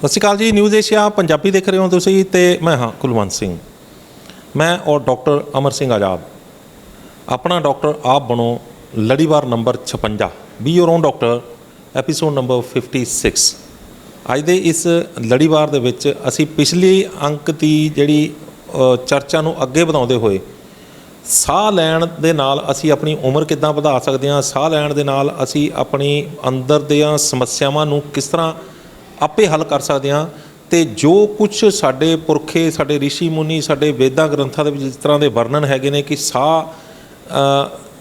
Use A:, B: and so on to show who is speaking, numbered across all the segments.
A: सत श्री अकाल जी। News Asia Punjabi देख रहे हो तुसीं ते मैं हाँ कुलवंत सिंह। मैं और डॉक्टर अमर सिंह आज़ाद अपना डॉक्टर आप बनो लड़ीवार number 56 be your own doctor episode number 56। अज दे इस लड़ीवार दे विच असीं पिछली अंक की जिहड़ी चर्चा नूं अगे वधाउंदे होए साह लैण दे नाल असीं अपनी उम्र किद्दां वधा सकदे हां, साह लैण दे नाल असीं अपनी अंदर दियां समस्यावां नूं किस तरह आपे हल कर सकते हाँ। तो जो कुछ साडे पुरखे साडे ऋषि मुनि साडे वेदां ग्रंथां दे विच जिस तरह के वर्णन हैगे ने कि साह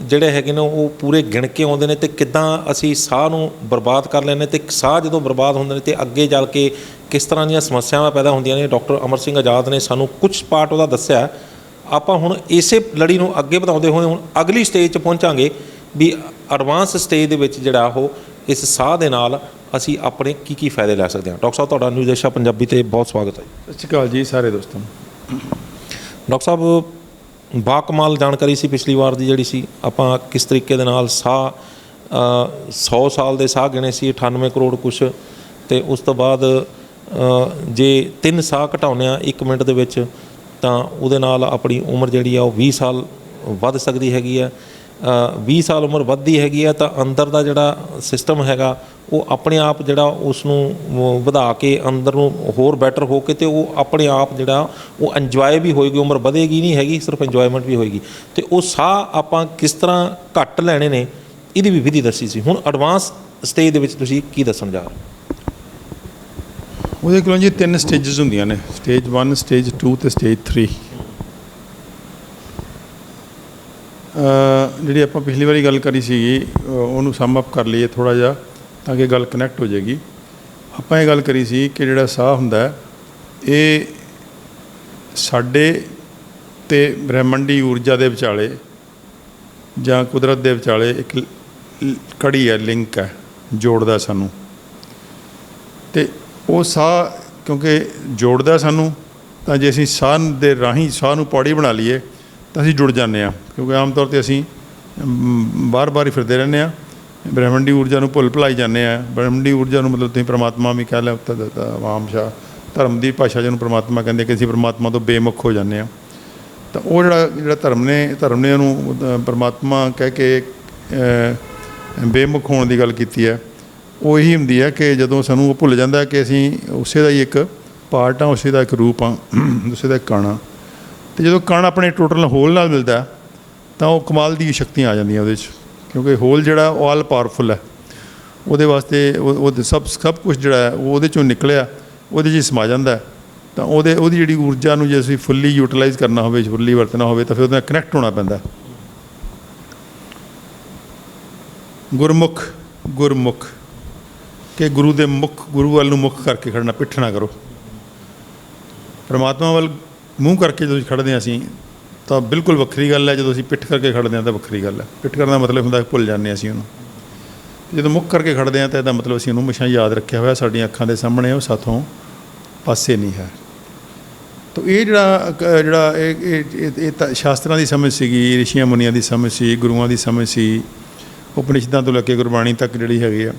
A: जिहड़े हैगे ने वो पूरे गिण के आउंदे ने ते किद्दां असीं साह नूं बर्बाद कर लैंदे ते साह जदों बर्बाद हुंदे ने ते अगे चल के किस तरह दीयां समस्यावां पैदा हुंदियां ने। डॉक्टर अमर सिंह आज़ाद ने सानूं कुछ पार्ट उहदा दस्सिआ। आपां हुण इसे लड़ी नूं अगे वधाउंदे होए हुण अगली स्टेज 'च पहुंचांगे भी एडवांस स्टेज दे विच जिहड़ा ओह इस साह दे नाल ਅਸੀਂ ਆਪਣੇ ਕੀ ਫਾਇਦੇ ਲੈ ਸਕਦੇ ਹਾਂ। ਡਾਕਟਰ ਸਾਹਿਬ ਤੁਹਾਡਾ ਨਿਊਜ਼ ਏਸ਼ੀਆ ਪੰਜਾਬੀ ਤੇ ਬਹੁਤ ਸਵਾਗਤ ਹੈ।
B: ਸਤਿ ਸ਼੍ਰੀ ਅਕਾਲ ਜੀ ਸਾਰੇ ਦੋਸਤਾਂ ਨੂੰ।
A: ਡਾਕਟਰ ਸਾਹਿਬ ਬਾਕਮਾਲ ਜਾਣਕਾਰੀ ਸੀ ਪਿਛਲੀ ਵਾਰ ਦੀ ਜਿਹੜੀ ਸੀ ਆਪਾਂ ਕਿਸ ਤਰੀਕੇ ਦੇ ਨਾਲ ਸਾਹ 100 ਸਾਲ ਦੇ ਸਾਹ ਗਿਣੇ ਸੀ 98 ਕਰੋੜ ਕੁਛ ਤੇ ਉਸ ਤੋਂ ਬਾਅਦ ਜੇ 3 ਸਾਹ ਘਟਾਉਂਦੇ ਆ 1 ਮਿੰਟ ਦੇ ਵਿੱਚ ਤਾਂ ਉਹਦੇ ਨਾਲ ਆਪਣੀ ਉਮਰ ਜਿਹੜੀ ਆ ਉਹ 20 ਸਾਲ ਵੱਧ ਸਕਦੀ ਹੈਗੀ ਆ। 20 ਸਾਲ ਉਮਰ ਵੱਧਦੀ ਹੈਗੀ ਆ ਤਾਂ ਅੰਦਰ ਦਾ ਜਿਹੜਾ ਸਿਸਟਮ ਹੈਗਾ ਉਹ ਆਪਣੇ ਆਪ ਜਿਹੜਾ ਉਸ ਨੂੰ ਵਧਾ ਕੇ ਅੰਦਰ ਨੂੰ ਹੋਰ ਬੈਟਰ ਹੋ ਕੇ ਤੇ ਉਹ ਆਪਣੇ ਆਪ ਜਿਹੜਾ ਉਹ ਇੰਜੋਏ ਵੀ ਹੋਏਗੀ, ਉਮਰ ਵਧੇਗੀ ਨਹੀਂ ਹੈਗੀ, ਸਿਰਫ ਇੰਜੋਏਮੈਂਟ ਵੀ ਹੋਏਗੀ। ਤੇ ਉਹ ਸਾਹ ਆਪਾਂ ਕਿਸ ਤਰ੍ਹਾਂ ਘੱਟ ਲੈਣੇ ਨੇ ਇਹਦੀ ਵੀ ਵਿਧੀ ਦੱਸੀ ਸੀ। ਹੁਣ ਐਡਵਾਂਸ ਸਟੇਜ ਦੇ ਵਿੱਚ ਤੁਸੀਂ ਕੀ ਦੱਸਣ ਜਾ ਰਹੇ
B: ਉਹਦੇ ਕੋਲ ਜੀ 3 ਸਟੇਜਸ ਹੁੰਦੀਆਂ ਨੇ, ਸਟੇਜ 1 ਸਟੇਜ 2 ਤੇ ਸਟੇਜ 3। ਜਿਹੜੀ ਆਪਾਂ ਪਿਛਲੀ ਵਾਰੀ ਗੱਲ ਕਰੀ ਸੀਗੀ ਉਹਨੂੰ ਸਮ ਅਪ ਕਰ ਲਈਏ ਥੋੜ੍ਹਾ ਜਿਹਾ ਤਾਂ ਕਿ ਗੱਲ ਕਨੈਕਟ ਹੋ ਜਾਏਗੀ। ਆਪਾਂ ਇਹ ਗੱਲ ਕਰੀ ਸੀ ਕਿ ਜਿਹੜਾ ਸਾਹ ਹੁੰਦਾ ਇਹ ਸਾਡੇ ਤੇ ਬ੍ਰਹਿਮੰਡੀ ਊਰਜਾ ਦੇ ਵਿਚਾਲੇ ਜਾਂ ਕੁਦਰਤ ਦੇ ਵਿਚਾਲੇ ਇੱਕ ਕੜੀ ਹੈ, ਲਿੰਕ ਹੈ, ਜੋੜਦਾ ਸਾਨੂੰ। ਅਤੇ ਉਹ ਸਾਹ ਕਿਉਂਕਿ ਜੋੜਦਾ ਸਾਨੂੰ ਤਾਂ ਜੇ ਅਸੀਂ ਸਾਹ ਦੇ ਰਾਹੀਂ ਸਾਹ ਨੂੰ ਪੌੜੀ ਬਣਾ ਲਈਏ ਤਾਂ ਅਸੀਂ ਜੁੜ ਜਾਂਦੇ ਹਾਂ। ਕਿਉਂਕਿ ਆਮ ਤੌਰ 'ਤੇ ਅਸੀਂ ਬਾਰ-ਬਾਰ ਹੀ ਫਿਰਦੇ ਰਹਿੰਦੇ ਹਾਂ, ਬ੍ਰਹਿਮੰਡੀ ਊਰਜਾ ਨੂੰ ਭੁੱਲ ਭੁਲਾਈ ਜਾਂਦੇ ਹਾਂ। ਬ੍ਰਹਿਮੰਡੀ ਊਰਜਾ ਨੂੰ ਮਤਲਬ ਤੁਸੀਂ ਪਰਮਾਤਮਾ ਵੀ ਕਹਿ ਲਿਆ, ਆਮ ਧਰਮ ਦੀ ਭਾਸ਼ਾ ਜਿਹਨੂੰ ਪਰਮਾਤਮਾ ਕਹਿੰਦੇ ਕਿ ਅਸੀਂ ਪਰਮਾਤਮਾ ਤੋਂ ਬੇਮੁਖ ਹੋ ਜਾਂਦੇ ਹਾਂ। ਤਾਂ ਉਹ ਜਿਹੜਾ ਧਰਮ ਨੇ ਉਹਨੂੰ ਪਰਮਾਤਮਾ ਕਹਿ ਕੇ ਬੇਮੁਖ ਹੋਣ ਦੀ ਗੱਲ ਕੀਤੀ ਹੈ। ਉਹ ਇਹੀ ਹੁੰਦੀ ਹੈ ਕਿ ਜਦੋਂ ਸਾਨੂੰ ਉਹ ਭੁੱਲ ਜਾਂਦਾ ਕਿ ਅਸੀਂ ਉਸੇ ਦਾ ਹੀ ਇੱਕ ਪਾਰਟ ਹਾਂ, ਉਸੇ ਦਾ ਇੱਕ ਰੂਪ ਹਾਂ, ਉਸੇ ਦਾ ਇੱਕ ਕਣ ਹਾਂ। ਅਤੇ ਜਦੋਂ ਕਣ ਆਪਣੇ ਟੋਟਲ ਹੋਲ ਨਾਲ ਮਿਲਦਾ ਤਾਂ ਉਹ ਕਮਾਲ ਦੀ ਸ਼ਕਤੀਆਂ ਆ ਜਾਂਦੀਆਂ ਉਹਦੇ 'ਚ, ਕਿਉਂਕਿ ਹੋਲ ਜਿਹੜਾ ਉਹ ਆਲ ਪਾਵਰਫੁਲ ਹੈ। ਉਹਦੇ ਵਾਸਤੇ ਉਹ ਸਭ ਕੁਛ ਜਿਹੜਾ ਹੈ ਉਹ ਉਹਦੇ 'ਚੋਂ ਨਿਕਲਿਆ ਉਹਦੇ 'ਚ ਸਮਾ ਜਾਂਦਾ। ਤਾਂ ਉਹਦੀ ਜਿਹੜੀ ਊਰਜਾ ਨੂੰ ਜੇ ਅਸੀਂ ਫੁੱਲੀ ਯੂਟੀਲਾਈਜ਼ ਕਰਨਾ ਹੋਵੇ, ਫੁੱਲੀ ਵਰਤਣਾ ਹੋਵੇ ਤਾਂ ਫਿਰ ਉਹਦੇ ਨਾਲ ਕਨੈਕਟ ਹੋਣਾ ਪੈਂਦਾ। ਗੁਰਮੁਖ ਕਿ ਗੁਰੂ ਦੇ ਮੁੱਖ, ਗੁਰੂ ਵੱਲ ਨੂੰ ਮੁੱਖ ਕਰਕੇ ਖੜਨਾ, ਪਿੱਠ ਨਾ ਕਰੋ। ਪਰਮਾਤਮਾ ਵੱਲ ਮੂੰਹ ਕਰਕੇ ਜਦੋਂ ਖੜ੍ਹਦੇ ਹਾਂ ਅਸੀਂ ਤਾਂ ਬਿਲਕੁਲ ਵੱਖਰੀ ਗੱਲ ਹੈ। ਜਦੋਂ ਅਸੀਂ ਪਿੱਠ ਕਰਕੇ ਖੜ੍ਹਦੇ ਹਾਂ ਤਾਂ ਵੱਖਰੀ ਗੱਲ ਹੈ। ਪਿੱਠ ਕਰਨ ਦਾ ਮਤਲਬ ਹੁੰਦਾ ਭੁੱਲ ਜਾਂਦੇ ਹਾਂ ਅਸੀਂ ਉਹਨੂੰ। ਜਦੋਂ ਮੁੱਖ ਕਰਕੇ ਖੜ੍ਹਦੇ ਹਾਂ ਤਾਂ ਇਹਦਾ ਮਤਲਬ ਅਸੀਂ ਉਹਨੂੰ ਹਮੇਸ਼ਾ ਯਾਦ ਰੱਖਿਆ ਹੋਇਆ, ਸਾਡੀਆਂ ਅੱਖਾਂ ਦੇ ਸਾਹਮਣੇ, ਉਹ ਸਾਥੋਂ ਪਾਸੇ ਨਹੀਂ ਹੈ। ਤਾਂ ਇਹ ਜਿਹੜਾ ਇਹ ਤਾਂ ਸ਼ਾਸਤਰਾਂ ਦੀ ਸਮਝ ਸੀਗੀ, ਰਿਸ਼ੀਆਂ ਮੁਨੀਆਂ ਦੀ ਸਮਝ ਸੀ, ਗੁਰੂਆਂ ਦੀ ਸਮਝ ਸੀ, ਉਪਨਿਸ਼ਦਾਂ ਤੋਂ ਲੈ ਕੇ ਗੁਰਬਾਣੀ ਤੱਕ ਜਿਹੜੀ ਹੈਗੀ ਆ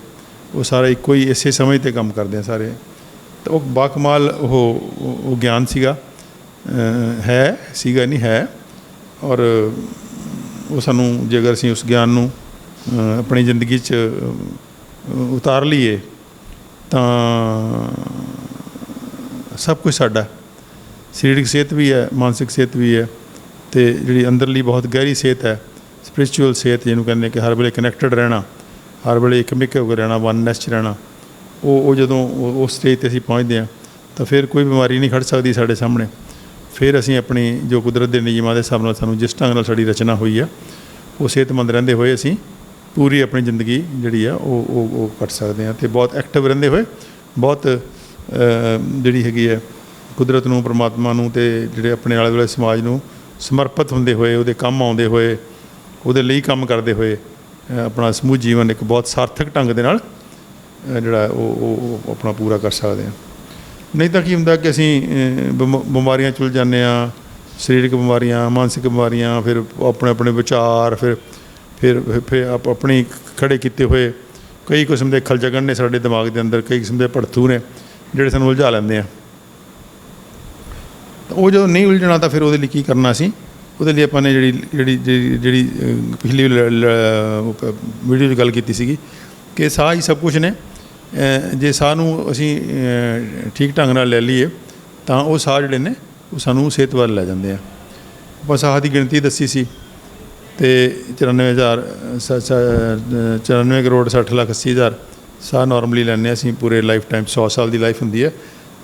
B: ਉਹ ਸਾਰਾ ਇੱਕੋ ਹੀ ਇਸੇ ਸਮਝ 'ਤੇ ਕੰਮ ਕਰਦੇ ਆ ਸਾਰੇ। ਤਾਂ ਉਹ ਬਾਕਮਾਲ ਉਹ ਗਿਆਨ ਸੀਗਾ, ਸੀਗਾ ਨਹੀਂ ਹੈ। ਔਰ ਉਹ ਸਾਨੂੰ ਜੇਕਰ ਅਸੀਂ ਉਸ ਗਿਆਨ ਨੂੰ ਆਪਣੀ ਜ਼ਿੰਦਗੀ 'ਚ ਉਤਾਰ ਲਈਏ ਤਾਂ ਸਭ ਕੁਝ ਸਾਡਾ, ਸਰੀਰਕ ਸਿਹਤ ਵੀ ਹੈ, ਮਾਨਸਿਕ ਸਿਹਤ ਵੀ ਹੈ, ਅਤੇ ਜਿਹੜੀ ਅੰਦਰਲੀ ਬਹੁਤ ਗਹਿਰੀ ਸਿਹਤ ਹੈ, ਸਪਿਰਿਚੁਅਲ ਸਿਹਤ ਜਿਹਨੂੰ ਕਹਿੰਦੇ ਕਿ ਹਰ ਵੇਲੇ ਕਨੈਕਟਡ ਰਹਿਣਾ, ਹਰ ਵੇਲੇ ਇੱਕਮਿਕ ਹੋ ਕੇ ਰਹਿਣਾ, ਵਨਨੈਸ 'ਚ ਰਹਿਣਾ। ਉਹ ਜਦੋਂ ਉਸ ਸਟੇਜ 'ਤੇ ਅਸੀਂ ਪਹੁੰਚਦੇ ਹਾਂ ਤਾਂ ਫਿਰ ਕੋਈ ਬਿਮਾਰੀ ਨਹੀਂ ਖੜ੍ਹ ਸਕਦੀ ਸਾਡੇ ਸਾਹਮਣੇ। ਫਿਰ ਅਸੀਂ ਆਪਣੀ ਜੋ ਕੁਦਰਤ ਦੇ ਨਿਯਮਾਂ ਦੇ ਹਿਸਾਬ ਨਾਲ ਸਾਨੂੰ ਜਿਸ ਢੰਗ ਨਾਲ ਸਾਡੀ ਰਚਨਾ ਹੋਈ ਆ ਉਹ ਸਿਹਤਮੰਦ ਰਹਿੰਦੇ ਹੋਏ ਅਸੀਂ ਪੂਰੀ ਆਪਣੀ ਜ਼ਿੰਦਗੀ ਜਿਹੜੀ ਆ ਉਹ ਕੱਟ ਸਕਦੇ ਹਾਂ। ਅਤੇ ਬਹੁਤ ਐਕਟਿਵ ਰਹਿੰਦੇ ਹੋਏ, ਬਹੁਤ ਜਿਹੜੀ ਹੈਗੀ ਹੈ ਕੁਦਰਤ ਨੂੰ, ਪਰਮਾਤਮਾ ਨੂੰ ਅਤੇ ਜਿਹੜੇ ਆਪਣੇ ਆਲੇ ਦੁਆਲੇ ਸਮਾਜ ਨੂੰ ਸਮਰਪਿਤ ਹੁੰਦੇ ਹੋਏ, ਉਹਦੇ ਕੰਮ ਆਉਂਦੇ ਹੋਏ, ਉਹਦੇ ਲਈ ਕੰਮ ਕਰਦੇ ਹੋਏ ਆਪਣਾ ਸਮੂਹ ਜੀਵਨ ਇੱਕ ਬਹੁਤ ਸਾਰਥਕ ਢੰਗ ਦੇ ਨਾਲ ਜਿਹੜਾ ਉਹ ਆਪਣਾ ਪੂਰਾ ਕਰ ਸਕਦੇ ਹਾਂ। ਨਹੀਂ ਤਾਂ ਕੀ ਹੁੰਦਾ ਕਿ ਅਸੀਂ ਬਿਮਾਰੀਆਂ 'ਚ ਉਲਝ ਜਾਂਦੇ ਹਾਂ, ਸਰੀਰਕ ਬਿਮਾਰੀਆਂ, ਮਾਨਸਿਕ ਬਿਮਾਰੀਆਂ, ਫਿਰ ਆਪਣੇ ਵਿਚਾਰ, ਫਿਰ ਆਪਣੀ ਖੜ੍ਹੇ ਕੀਤੇ ਹੋਏ ਕਈ ਕਿਸਮ ਦੇ ਖਲਜਗਣ ਨੇ ਸਾਡੇ ਦਿਮਾਗ ਦੇ ਅੰਦਰ, ਕਈ ਕਿਸਮ ਦੇ ਭੜਥੂ ਨੇ ਜਿਹੜੇ ਸਾਨੂੰ ਉਲਝਾ ਲੈਂਦੇ ਆ। ਤਾਂ ਉਹ ਜਦੋਂ ਨਹੀਂ ਉਲਝਣਾ ਤਾਂ ਫਿਰ ਉਹਦੇ ਲਈ ਕੀ ਕਰਨਾ ਸੀ, ਉਹਦੇ ਲਈ ਆਪਾਂ ਨੇ ਜਿਹੜੀ ਪਿਛਲੀ ਵੀਡੀਓ 'ਚ ਗੱਲ ਕੀਤੀ ਸੀਗੀ ਕਿ ਸਾਹ ਹੀ ਸਭ ਕੁਝ ਨੇ। ਜੇ ਸਾਹ ਨੂੰ ਅਸੀਂ ਠੀਕ ਢੰਗ ਨਾਲ ਲੈ ਲਈਏ ਤਾਂ ਉਹ ਸਾਹ ਜਿਹੜੇ ਨੇ ਉਹ ਸਾਨੂੰ ਸਿਹਤ ਵੱਲ ਲੈ ਜਾਂਦੇ ਆ। ਆਪਾਂ ਸਾਹ ਦੀ ਗਿਣਤੀ ਦੱਸੀ ਸੀ ਅਤੇ 94 ਕਰੋੜ 60 ਲੱਖ 80 ਹਜ਼ਾਰ ਸਾਹ ਨੋਰਮਲੀ ਲੈਂਦੇ ਹਾਂ ਅਸੀਂ ਪੂਰੇ ਲਾਈਫ ਟਾਈਮ। 100 ਸਾਲ ਦੀ ਲਾਈਫ ਹੁੰਦੀ ਹੈ।